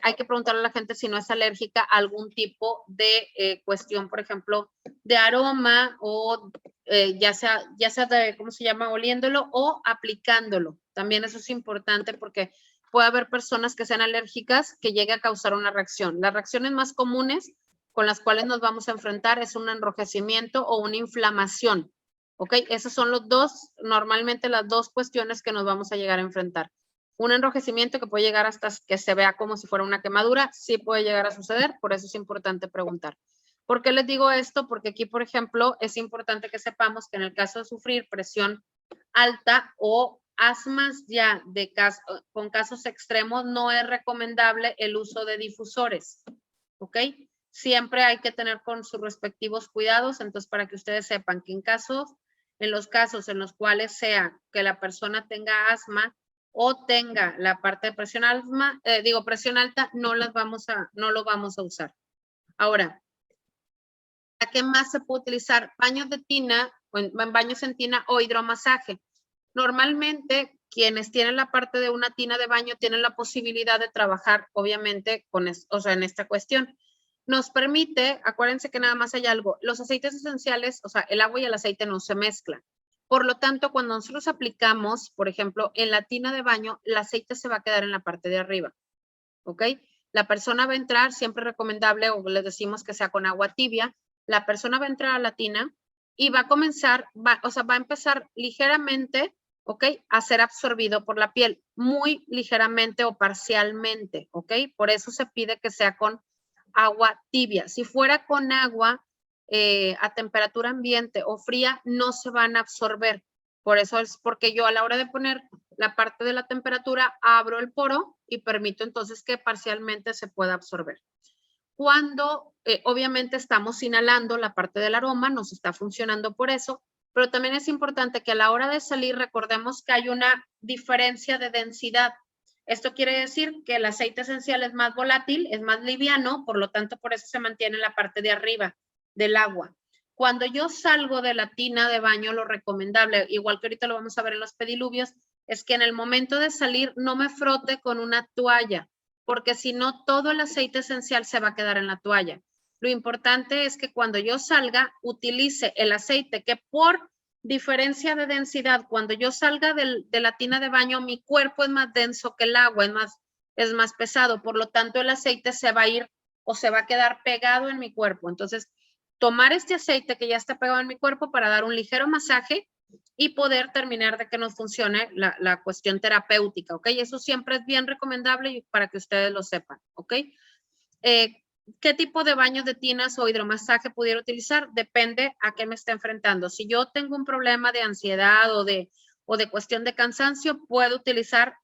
hay que preguntarle a la gente si no es alérgica a algún tipo de cuestión, por ejemplo, de aroma o ya sea de, ¿cómo se llama? Oliéndolo o aplicándolo. También eso es importante porque puede haber personas que sean alérgicas que llegue a causar una reacción. Las reacciones más comunes con las cuales nos vamos a enfrentar es un enrojecimiento o una inflamación. ¿Ok? Esas son normalmente las dos cuestiones que nos vamos a llegar a enfrentar. Un enrojecimiento que puede llegar hasta que se vea como si fuera una quemadura, sí puede llegar a suceder, por eso es importante preguntar. ¿Por qué les digo esto? Porque aquí, por ejemplo, es importante que sepamos que en el caso de sufrir presión alta o asmas ya con casos extremos, no es recomendable el uso de difusores, ¿ok? Siempre hay que tener con sus respectivos cuidados, entonces para que ustedes sepan que en los casos en los cuales sea que la persona tenga asma o tenga la parte de presión alta, no lo vamos a usar. Ahora, ¿a qué más se puede utilizar? Baños de tina, baños en tina o hidromasaje. Normalmente, quienes tienen la parte de una tina de baño tienen la posibilidad de trabajar, obviamente, en esta cuestión. Nos permite, acuérdense que nada más hay algo, los aceites esenciales, o sea, el agua y el aceite no se mezclan. Por lo tanto, cuando nosotros aplicamos, por ejemplo, en la tina de baño, el aceite se va a quedar en la parte de arriba, ¿ok? La persona va a entrar, siempre recomendable, o les decimos que sea con agua tibia, la persona va a entrar a la tina y va a comenzar, va a empezar ligeramente, ¿ok? A ser absorbido por la piel, muy ligeramente o parcialmente, ¿ok? Por eso se pide que sea con agua tibia. Si fuera con agua a temperatura ambiente o fría, no se van a absorber. Por eso es porque yo a la hora de poner la parte de la temperatura, abro el poro y permito entonces que parcialmente se pueda absorber. Cuando obviamente estamos inhalando la parte del aroma, nos está funcionando por eso, pero también es importante que a la hora de salir recordemos que hay una diferencia de densidad. Esto quiere decir que el aceite esencial es más volátil, es más liviano, por lo tanto, por eso se mantiene en la parte de arriba del agua. Cuando yo salgo de la tina de baño, lo recomendable, igual que ahorita lo vamos a ver en los pediluvios, es que en el momento de salir no me frote con una toalla, porque si no, todo el aceite esencial se va a quedar en la toalla. Lo importante es que cuando yo salga, utilice el aceite que por diferencia de densidad, cuando yo salga de la tina de baño, mi cuerpo es más denso que el agua, es más pesado, por lo tanto el aceite se va a ir o se va a quedar pegado en mi cuerpo. Entonces, tomar este aceite que ya está pegado en mi cuerpo para dar un ligero masaje y poder terminar de que nos funcione la cuestión terapéutica, ¿ok? Eso siempre es bien recomendable para que ustedes lo sepan, ¿ok? ¿Qué tipo de baños de tinas o hidromasaje pudiera utilizar? Depende a qué me esté enfrentando. Si yo tengo un problema de ansiedad o de cuestión de cansancio, puedo utilizar,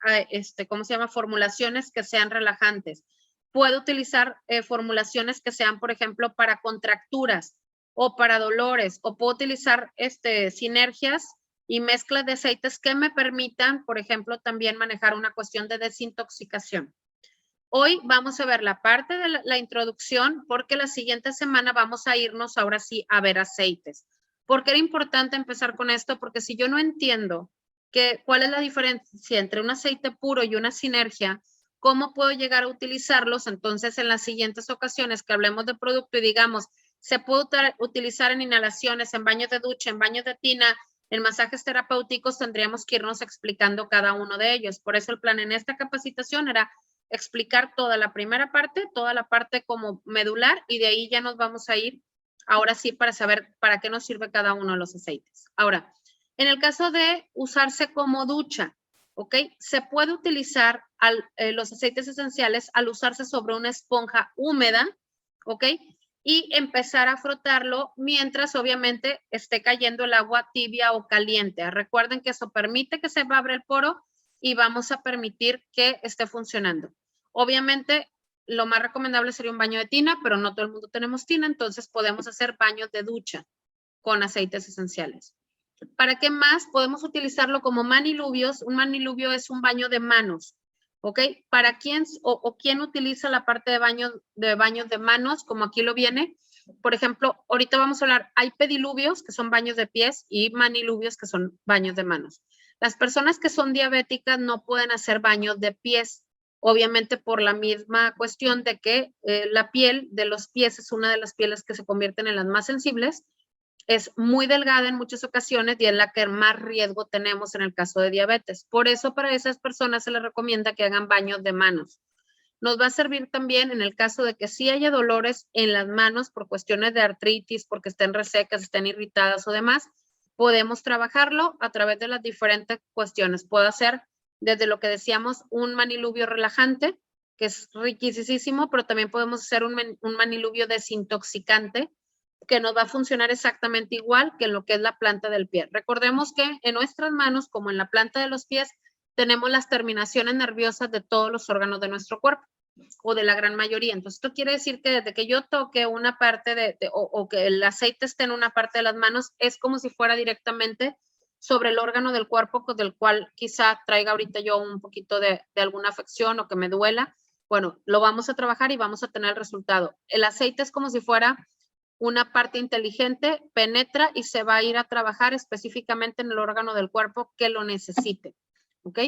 ¿cómo se llama? Formulaciones que sean relajantes. Puedo utilizar formulaciones que sean, por ejemplo, para contracturas o para dolores, o puedo utilizar sinergias y mezclas de aceites que me permitan, por ejemplo, también manejar una cuestión de desintoxicación. Hoy vamos a ver la parte de la introducción porque la siguiente semana vamos a irnos ahora sí a ver aceites. ¿Por qué era importante empezar con esto? Porque si yo no entiendo cuál es la diferencia entre un aceite puro y una sinergia, ¿Cómo puedo llegar a utilizarlos? Entonces, en las siguientes ocasiones que hablemos de producto y digamos, se puede utilizar en inhalaciones, en baños de ducha, en baños de tina, en masajes terapéuticos, tendríamos que irnos explicando cada uno de ellos. Por eso el plan en esta capacitación era explicar toda la primera parte, toda la parte como medular, y de ahí ya nos vamos a ir ahora sí para saber para qué nos sirve cada uno de los aceites. Ahora, en el caso de usarse como ducha, ¿ok? Se puede utilizar los aceites esenciales al usarse sobre una esponja húmeda, ¿ok? Y empezar a frotarlo mientras obviamente esté cayendo el agua tibia o caliente. Recuerden que eso permite que se abra el poro y vamos a permitir que esté funcionando. Obviamente, lo más recomendable sería un baño de tina, pero no todo el mundo tenemos tina, entonces podemos hacer baños de ducha con aceites esenciales. ¿Para qué más? Podemos utilizarlo como maniluvios. Un maniluvio es un baño de manos, ¿ok? ¿Para quién o quién utiliza la parte de baños de manos, como aquí lo viene? Por ejemplo, ahorita vamos a hablar, hay pediluvios, que son baños de pies, y maniluvios, que son baños de manos. Las personas que son diabéticas no pueden hacer baños de pies, obviamente por la misma cuestión de que la piel de los pies es una de las pieles que se convierten en las más sensibles, es muy delgada en muchas ocasiones y es la que más riesgo tenemos en el caso de diabetes. Por eso para esas personas se les recomienda que hagan baños de manos. Nos va a servir también en el caso de que sí haya dolores en las manos por cuestiones de artritis, porque estén resecas, estén irritadas o demás, podemos trabajarlo a través de las diferentes cuestiones. Puede ser desde lo que decíamos un maniluvio relajante, que es riquísimo, pero también podemos hacer un maniluvio desintoxicante, que nos va a funcionar exactamente igual que en lo que es la planta del pie. Recordemos que en nuestras manos, como en la planta de los pies, tenemos las terminaciones nerviosas de todos los órganos de nuestro cuerpo, o de la gran mayoría. Entonces, esto quiere decir que desde que yo toque una parte o que el aceite esté en una parte de las manos, es como si fuera directamente sobre el órgano del cuerpo del cual quizá traiga ahorita yo un poquito de alguna afección o que me duela. Bueno, lo vamos a trabajar y vamos a tener el resultado. El aceite es como si fuera una parte inteligente, penetra y se va a ir a trabajar específicamente en el órgano del cuerpo que lo necesite, ¿ok?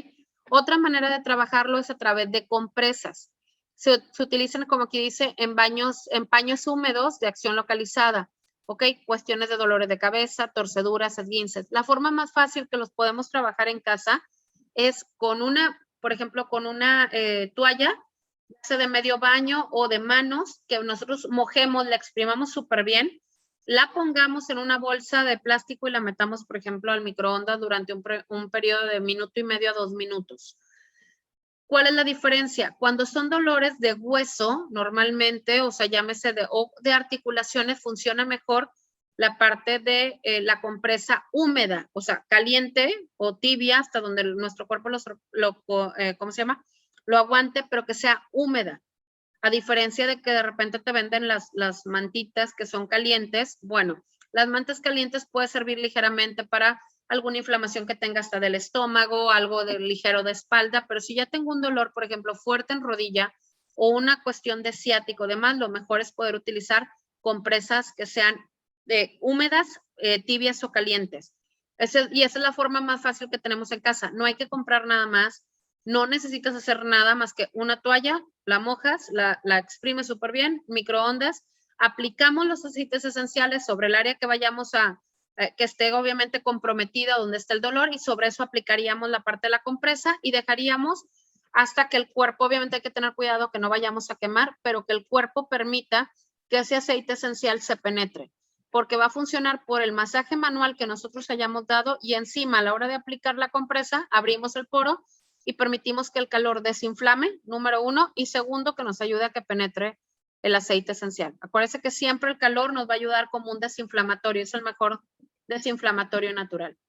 Otra manera de trabajarlo es a través de compresas. Se utilizan, como aquí dice, en paños húmedos de acción localizada, ¿ok? Cuestiones de dolores de cabeza, torceduras, esguinces. La forma más fácil que los podemos trabajar en casa es con por ejemplo, con una toalla, sea de medio baño o de manos, que nosotros mojemos, la exprimamos súper bien, la pongamos en una bolsa de plástico y la metamos, por ejemplo, al microondas durante un periodo de 1.5 a 2 minutos. ¿Cuál es la diferencia? Cuando son dolores de hueso, normalmente, o sea, llámese de articulaciones, funciona mejor la parte de la compresa húmeda, o sea, caliente o tibia, hasta donde nuestro cuerpo ¿cómo se llama? Lo aguante, pero que sea húmeda. A diferencia de que de repente te venden las mantitas que son calientes, bueno, las mantas calientes puede servir ligeramente para alguna inflamación que tenga hasta del estómago, algo ligero de espalda, pero si ya tengo un dolor, por ejemplo, fuerte en rodilla o una cuestión de ciático, demás, lo mejor es poder utilizar compresas que sean húmedas, tibias o calientes. Y esa es la forma más fácil que tenemos en casa. No hay que comprar nada más. No necesitas hacer nada más que una toalla, la mojas, la exprimes súper bien, microondas, aplicamos los aceites esenciales sobre el área que vayamos que esté obviamente comprometida donde esté el dolor, y sobre eso aplicaríamos la parte de la compresa y dejaríamos hasta que el cuerpo, obviamente hay que tener cuidado que no vayamos a quemar, pero que el cuerpo permita que ese aceite esencial se penetre, porque va a funcionar por el masaje manual que nosotros hayamos dado, y encima a la hora de aplicar la compresa abrimos el poro y permitimos que el calor desinflame, número uno, y segundo, que nos ayude a que penetre el aceite esencial. Acuérdense que siempre el calor nos va a ayudar como un desinflamatorio, es el mejor desinflamatorio natural.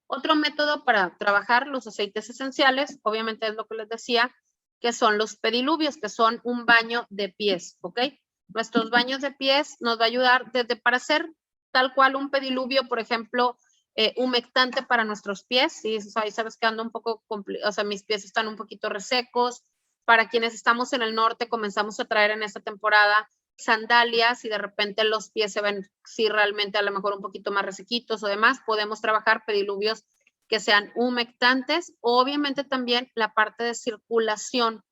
Otro método para trabajar los aceites esenciales, obviamente es lo que les decía, que son los pediluvios, que son un baño de pies, ¿ok? Nuestros baños de pies nos va a ayudar para hacer tal cual un pediluvio, por ejemplo, humectante para nuestros pies. Sí, ahí sabes que ando un poco, o sea, mis pies están un poquito resecos. Para quienes estamos en el norte, comenzamos a traer en esta temporada sandalias y de repente los pies se ven, sí, realmente a lo mejor un poquito más resequitos o demás, podemos trabajar pediluvios que sean humectantes. Obviamente también la parte de circulación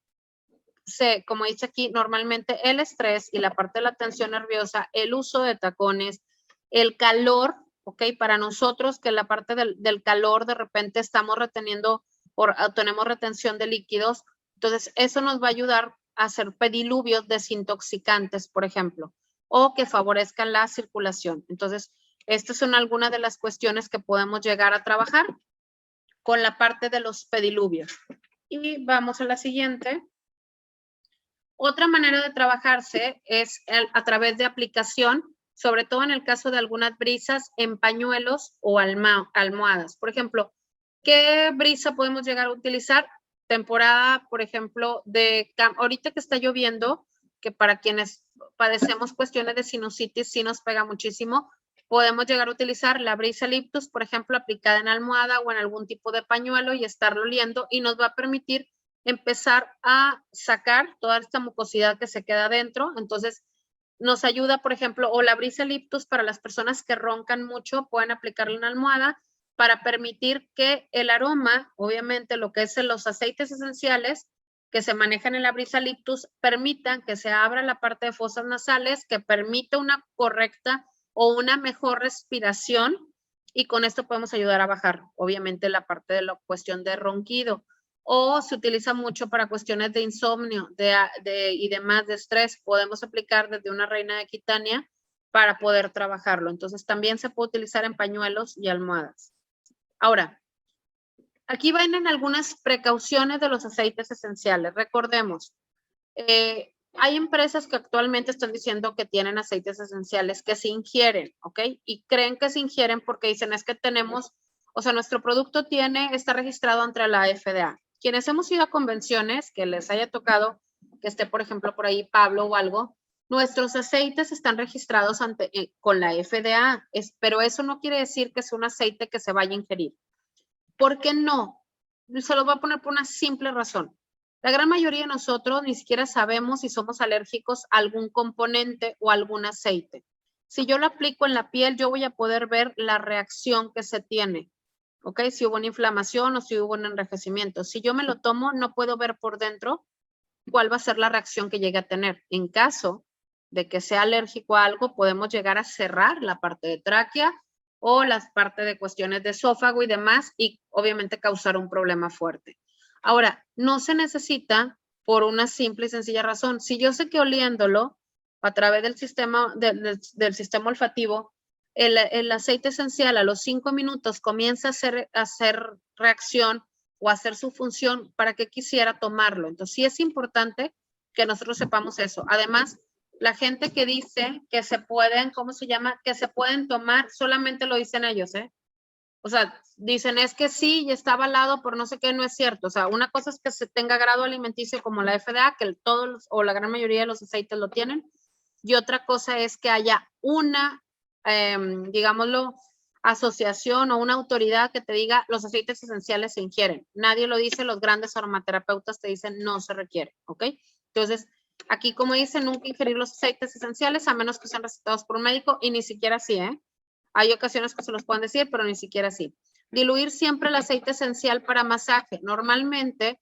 como dice aquí, normalmente el estrés y la parte de la tensión nerviosa, el uso de tacones, el calor, ¿ok? Para nosotros que la parte del calor de repente estamos reteniendo o tenemos retención de líquidos, entonces eso nos va a ayudar a hacer pediluvios desintoxicantes, por ejemplo, o que favorezcan la circulación. Entonces, estas son algunas de las cuestiones que podemos llegar a trabajar con la parte de los pediluvios. Y vamos a la siguiente. Otra manera de trabajarse es a través de aplicación, sobre todo en el caso de algunas brisas en pañuelos o almohadas. Por ejemplo, ¿qué brisa podemos llegar a utilizar? Temporada, por ejemplo, ahorita que está lloviendo, que para quienes padecemos cuestiones de sinusitis sí nos pega muchísimo, podemos llegar a utilizar la brisa Eucalyptus, por ejemplo, aplicada en almohada o en algún tipo de pañuelo y estarlo oliendo y nos va a permitir empezar a sacar toda esta mucosidad que se queda adentro. Entonces, nos ayuda, por ejemplo, o la brisa Eucalyptus para las personas que roncan mucho, pueden aplicarla en almohada para permitir que el aroma, obviamente lo que es los aceites esenciales que se manejan en la brisa Eucalyptus, permitan que se abra la parte de fosas nasales, que permita una correcta o una mejor respiración y con esto podemos ayudar a bajar, obviamente, la parte de la cuestión de ronquido. O se utiliza mucho para cuestiones de insomnio y demás de estrés. Podemos aplicar desde una reina de Aquitania para poder trabajarlo. Entonces, también se puede utilizar en pañuelos y almohadas. Ahora, aquí vienen algunas precauciones de los aceites esenciales. Recordemos, hay empresas que actualmente están diciendo que tienen aceites esenciales que se ingieren, ¿ok? Y creen que se ingieren porque dicen es que tenemos, o sea, nuestro producto está registrado ante la FDA. Quienes hemos ido a convenciones, que les haya tocado que esté, por ejemplo, por ahí Pablo o algo, nuestros aceites están registrados con la FDA, pero eso no quiere decir que es un aceite que se vaya a ingerir. ¿Por qué no? Se lo voy a poner por una simple razón. La gran mayoría de nosotros ni siquiera sabemos si somos alérgicos a algún componente o algún aceite. Si yo lo aplico en la piel, yo voy a poder ver la reacción que se tiene. ¿Ok? Si hubo una inflamación o si hubo un enrejecimiento. Si yo me lo tomo, no puedo ver por dentro cuál va a ser la reacción que llegue a tener. En caso de que sea alérgico a algo, podemos llegar a cerrar la parte de tráquea o las partes de cuestiones de esófago y demás, y obviamente causar un problema fuerte. Ahora, no se necesita por una simple y sencilla razón. Si yo sé que oliéndolo a través del sistema, del sistema olfativo, el aceite esencial a los 5 minutos comienza a hacer reacción o a hacer su función, ¿para qué quisiera tomarlo? Entonces, sí es importante que nosotros sepamos eso. Además, la gente que dice que se pueden, ¿cómo se llama? Que se pueden tomar, solamente lo dicen ellos, ¿eh? O sea, dicen es que sí, y está avalado por no sé qué, no es cierto. O sea, una cosa es que se tenga grado alimenticio como la FDA, que todos o la gran mayoría de los aceites lo tienen, y otra cosa es que haya una, digámoslo, asociación o una autoridad que te diga los aceites esenciales se ingieren. Nadie lo dice, los grandes aromaterapeutas te dicen no se requiere, ¿ok? Entonces, aquí como dicen, nunca ingerir los aceites esenciales a menos que sean recetados por un médico y ni siquiera así, ¿eh? Hay ocasiones que se los pueden decir, pero ni siquiera así. Diluir siempre el aceite esencial para masaje. Normalmente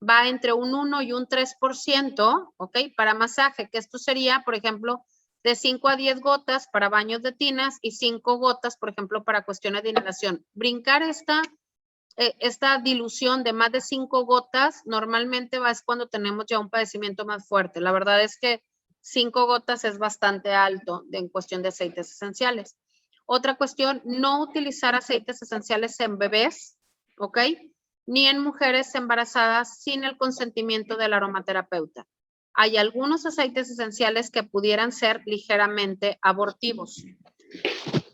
va entre un 1 y un 3%, ¿ok? Para masaje, que esto sería, por ejemplo, de 5 a 10 gotas para baños de tinas y 5 gotas, por ejemplo, para cuestiones de inhalación. Brincar esta dilución de más de 5 gotas normalmente es cuando tenemos ya un padecimiento más fuerte. La verdad es que 5 gotas es bastante alto en cuestión de aceites esenciales. Otra cuestión, no utilizar aceites esenciales en bebés, ¿ok? Ni en mujeres embarazadas sin el consentimiento del aromaterapeuta. Hay algunos aceites esenciales que pudieran ser ligeramente abortivos.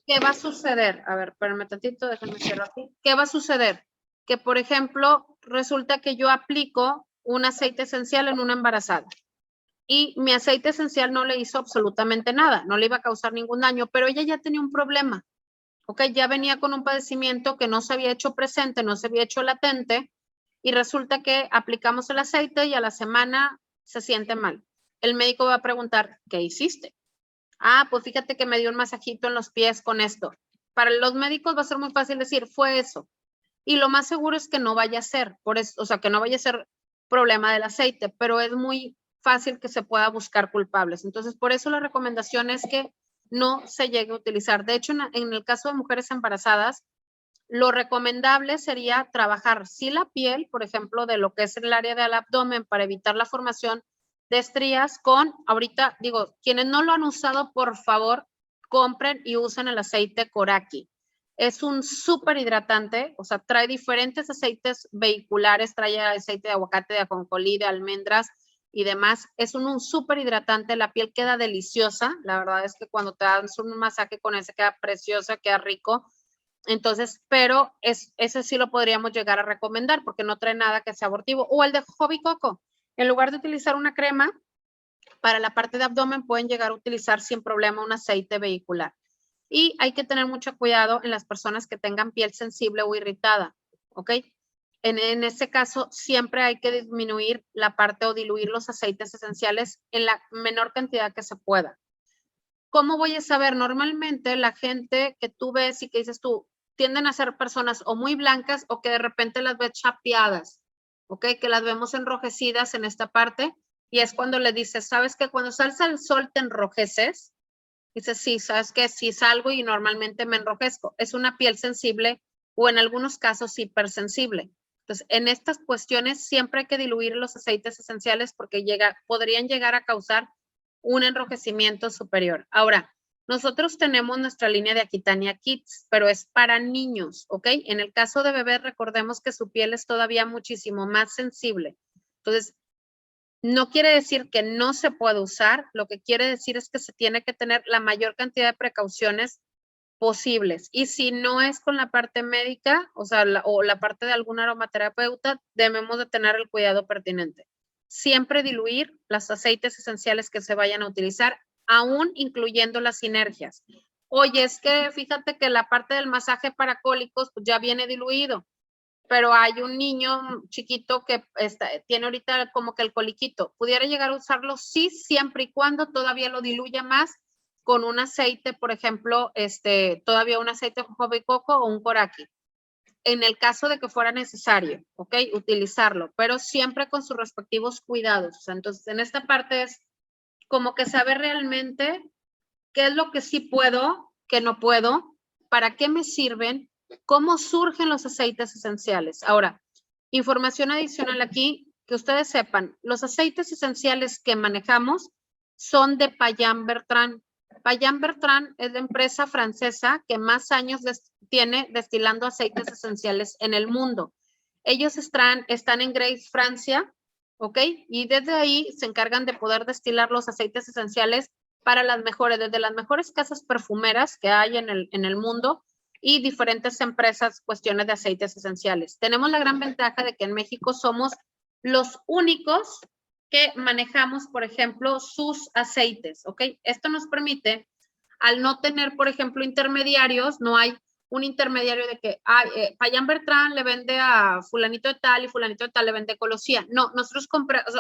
¿Qué va a suceder? A ver, espérame tantito, déjenme cerrar aquí. ¿Qué va a suceder? Que, por ejemplo, resulta que yo aplico un aceite esencial en una embarazada y mi aceite esencial no le hizo absolutamente nada, no le iba a causar ningún daño, pero ella ya tenía un problema, ¿ok? Ya venía con un padecimiento que no se había hecho presente, no se había hecho latente, y resulta que aplicamos el aceite y a la semana se siente mal. El médico va a preguntar, ¿qué hiciste? Ah, pues fíjate que me dio un masajito en los pies con esto. Para los médicos va a ser muy fácil decir, fue eso. Y lo más seguro es que no vaya a ser, por eso, o sea, que no vaya a ser problema del aceite, pero es muy fácil que se pueda buscar culpables. Entonces, por eso la recomendación es que no se llegue a utilizar. De hecho, en el caso de mujeres embarazadas, lo recomendable sería trabajar sí la piel, por ejemplo, de lo que es el área del abdomen para evitar la formación de estrías con, ahorita digo, quienes no lo han usado, por favor, compren y usen el aceite Coraki. Es un súper hidratante, o sea, trae diferentes aceites vehiculares, trae aceite de aguacate, de ajonjolí, de almendras y demás. Es un súper hidratante, la piel queda deliciosa. La verdad es que cuando te dan un masaje con ese queda preciosa, queda rico. Entonces, pero ese sí lo podríamos llegar a recomendar porque no trae nada que sea abortivo. O el de jojoba y coco. En lugar de utilizar una crema, para la parte de abdomen pueden llegar a utilizar sin problema un aceite vehicular. Y hay que tener mucho cuidado en las personas que tengan piel sensible o irritada, ¿ok? En este caso, siempre hay que disminuir la parte o diluir los aceites esenciales en la menor cantidad que se pueda. ¿Cómo voy a saber? Normalmente la gente que tú ves y que dices tú, tienden a ser personas o muy blancas o que de repente las ves chapeadas, ¿ok? Que las vemos enrojecidas en esta parte y es cuando le dices, ¿sabes qué? Cuando sales al sol te enrojeces. Dices, sí, ¿sabes qué? Sí salgo y normalmente me enrojezco. Es una piel sensible o en algunos casos hipersensible. Entonces, en estas cuestiones siempre hay que diluir los aceites esenciales porque podrían llegar a causar un enrojecimiento superior. Ahora, nosotros tenemos nuestra línea de Aquitania Kids, pero es para niños, ¿ok? En el caso de bebés, recordemos que su piel es todavía muchísimo más sensible. Entonces, no quiere decir que no se pueda usar, lo que quiere decir es que se tiene que tener la mayor cantidad de precauciones posibles. Y si no es con la parte médica, o sea, la parte de algún aromaterapeuta, debemos de tener el cuidado pertinente. Siempre diluir los aceites esenciales que se vayan a utilizar, aún incluyendo las sinergias. Oye, es que fíjate que la parte del masaje para cólicos pues ya viene diluido, pero hay un niño chiquito que tiene ahorita como que el coliquito. ¿Pudiera llegar a usarlo? Sí, siempre y cuando todavía lo diluya más con un aceite, por ejemplo, todavía un aceite de jojoba y coco o un Coraki. En el caso de que fuera necesario, ¿ok? Utilizarlo, pero siempre con sus respectivos cuidados. O sea, entonces, en esta parte es como que saber realmente qué es lo que sí puedo, qué no puedo, para qué me sirven, cómo surgen los aceites esenciales. Ahora, información adicional aquí, que ustedes sepan, los aceites esenciales que manejamos son de Payan Bertrand. Payan Bertrand es la empresa francesa que más años tiene destilando aceites esenciales en el mundo. Ellos están en Grace, Francia, ¿ok? Y desde ahí se encargan de poder destilar los aceites esenciales para desde las mejores casas perfumeras que hay en el mundo y diferentes empresas, cuestiones de aceites esenciales. Tenemos la gran ventaja de que en México somos los únicos que manejamos, por ejemplo, sus aceites, ¿ok? Esto nos permite, al no tener, por ejemplo, intermediarios, no hay un intermediario de que Payan Bertrand le vende a fulanito de tal y fulanito de tal le vende Ecología. No, nosotros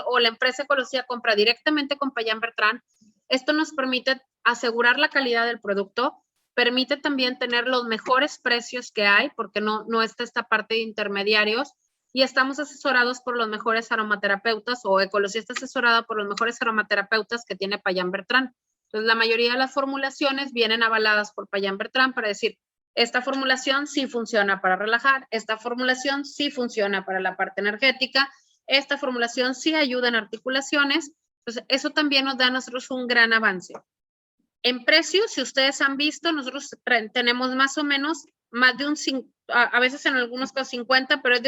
o la empresa Ecología compra directamente con Payan Bertrand. Esto nos permite asegurar la calidad del producto, permite también tener los mejores precios que hay, porque no está esta parte de intermediarios, y estamos asesorados por los mejores aromaterapeutas, o Ecología está asesorada por los mejores aromaterapeutas que tiene Payan Bertrand. Entonces, la mayoría de las formulaciones vienen avaladas por Payan Bertrand para decir, esta formulación sí funciona para relajar, esta formulación sí funciona para la parte energética, esta formulación sí ayuda en articulaciones. Entonces, eso también nos da a nosotros un gran avance. En precios, si ustedes han visto, nosotros tenemos más o menos más de a veces en algunos casos 50, pero es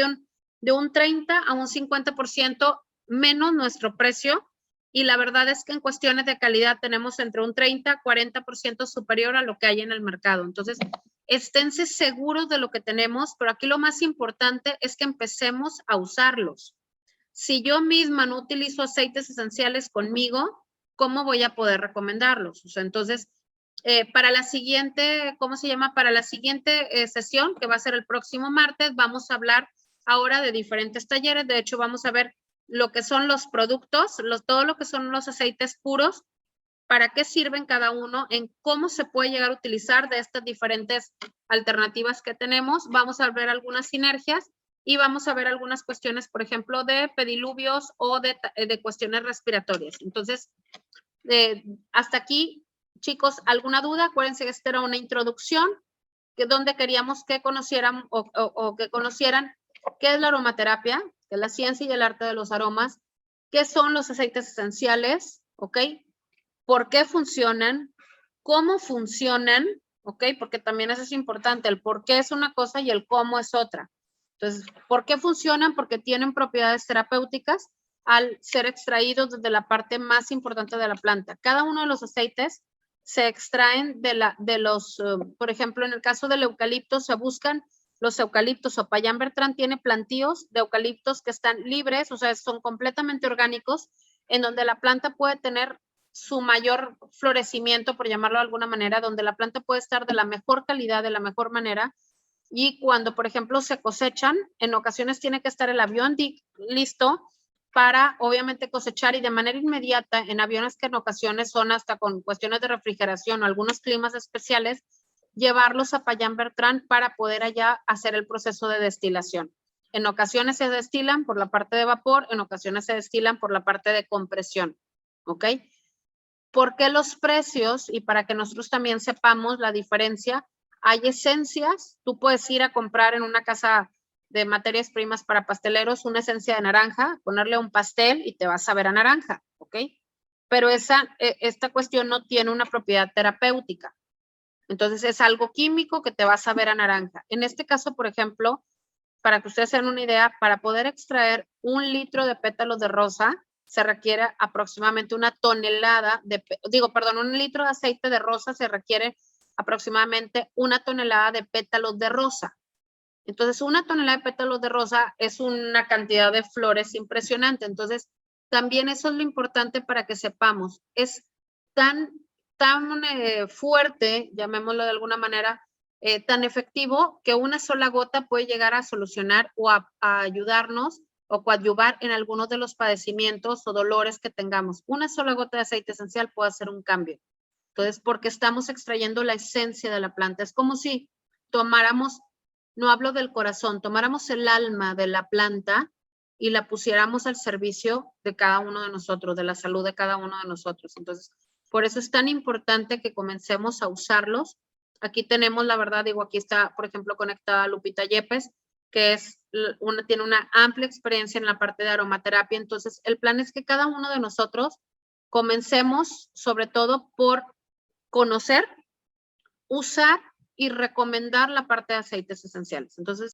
de un 30 a un 50% menos nuestro precio. Y la verdad es que en cuestiones de calidad tenemos entre un 30 a 40% superior a lo que hay en el mercado. Entonces, esténse seguros de lo que tenemos, pero aquí lo más importante es que empecemos a usarlos. Si yo misma no utilizo aceites esenciales conmigo, ¿cómo voy a poder recomendarlos? O sea, entonces, para la siguiente, ¿cómo se llama? Para la siguiente sesión, que va a ser el próximo martes, vamos a hablar ahora de diferentes talleres. De hecho, vamos a ver lo que son los productos, todo lo que son los aceites puros, para qué sirven cada uno, en cómo se puede llegar a utilizar de estas diferentes alternativas que tenemos. Vamos a ver algunas sinergias y vamos a ver algunas cuestiones, por ejemplo, de pediluvios o de cuestiones respiratorias. Entonces, hasta aquí, chicos, ¿alguna duda? Acuérdense que esta era una introducción donde queríamos que conocieran o que conocieran qué es la aromaterapia, que es la ciencia y el arte de los aromas, qué son los aceites esenciales, ¿ok? ¿Por qué funcionan? ¿Cómo funcionan? ¿Ok? Porque también eso es importante, el por qué es una cosa y el cómo es otra. Entonces, ¿por qué funcionan? Porque tienen propiedades terapéuticas al ser extraídos desde la parte más importante de la planta. Cada uno de los aceites se extraen por ejemplo, en el caso del eucalipto, se buscan los eucaliptos o Payán Bertrand tiene plantíos de eucaliptos que están libres, o sea, son completamente orgánicos, en donde la planta puede tener su mayor florecimiento, por llamarlo de alguna manera, donde la planta puede estar de la mejor calidad, de la mejor manera. Y cuando, por ejemplo, se cosechan, en ocasiones tiene que estar el avión listo para, obviamente, cosechar y de manera inmediata en aviones que en ocasiones son hasta con cuestiones de refrigeración o algunos climas especiales, llevarlos a Payán Bertrand para poder allá hacer el proceso de destilación. En ocasiones se destilan por la parte de vapor, en ocasiones se destilan por la parte de compresión, ¿ok? ¿Por qué los precios? Y para que nosotros también sepamos la diferencia, hay esencias, tú puedes ir a comprar en una casa de materias primas para pasteleros una esencia de naranja, ponerle un pastel y te vas a ver a naranja, ¿ok? Pero esta cuestión no tiene una propiedad terapéutica. Entonces es algo químico que te va a saber a naranja. En este caso, por ejemplo, para que ustedes se den una idea, para poder extraer 1 litro de pétalos de rosa, se requiere aproximadamente 1 tonelada de, 1 litro de aceite de rosa se requiere aproximadamente 1 tonelada de pétalos de rosa. Entonces, 1 tonelada de pétalos de rosa es una cantidad de flores impresionante. Entonces, también eso es lo importante para que sepamos. Es tan fuerte, llamémoslo de alguna manera, tan efectivo que una sola gota puede llegar a solucionar o a ayudarnos o coadyuvar en algunos de los padecimientos o dolores que tengamos. Una sola gota de aceite esencial puede hacer un cambio. Entonces, porque estamos extrayendo la esencia de la planta. Es como si tomáramos, no hablo del corazón, tomáramos el alma de la planta y la pusiéramos al servicio de cada uno de nosotros, de la salud de cada uno de nosotros. Entonces, por eso es tan importante que comencemos a usarlos. Aquí tenemos, la verdad, aquí está, por ejemplo, conectada Lupita Yepes, que tiene una amplia experiencia en la parte de aromaterapia. Entonces, el plan es que cada uno de nosotros comencemos, sobre todo, por conocer, usar y recomendar la parte de aceites esenciales. Entonces,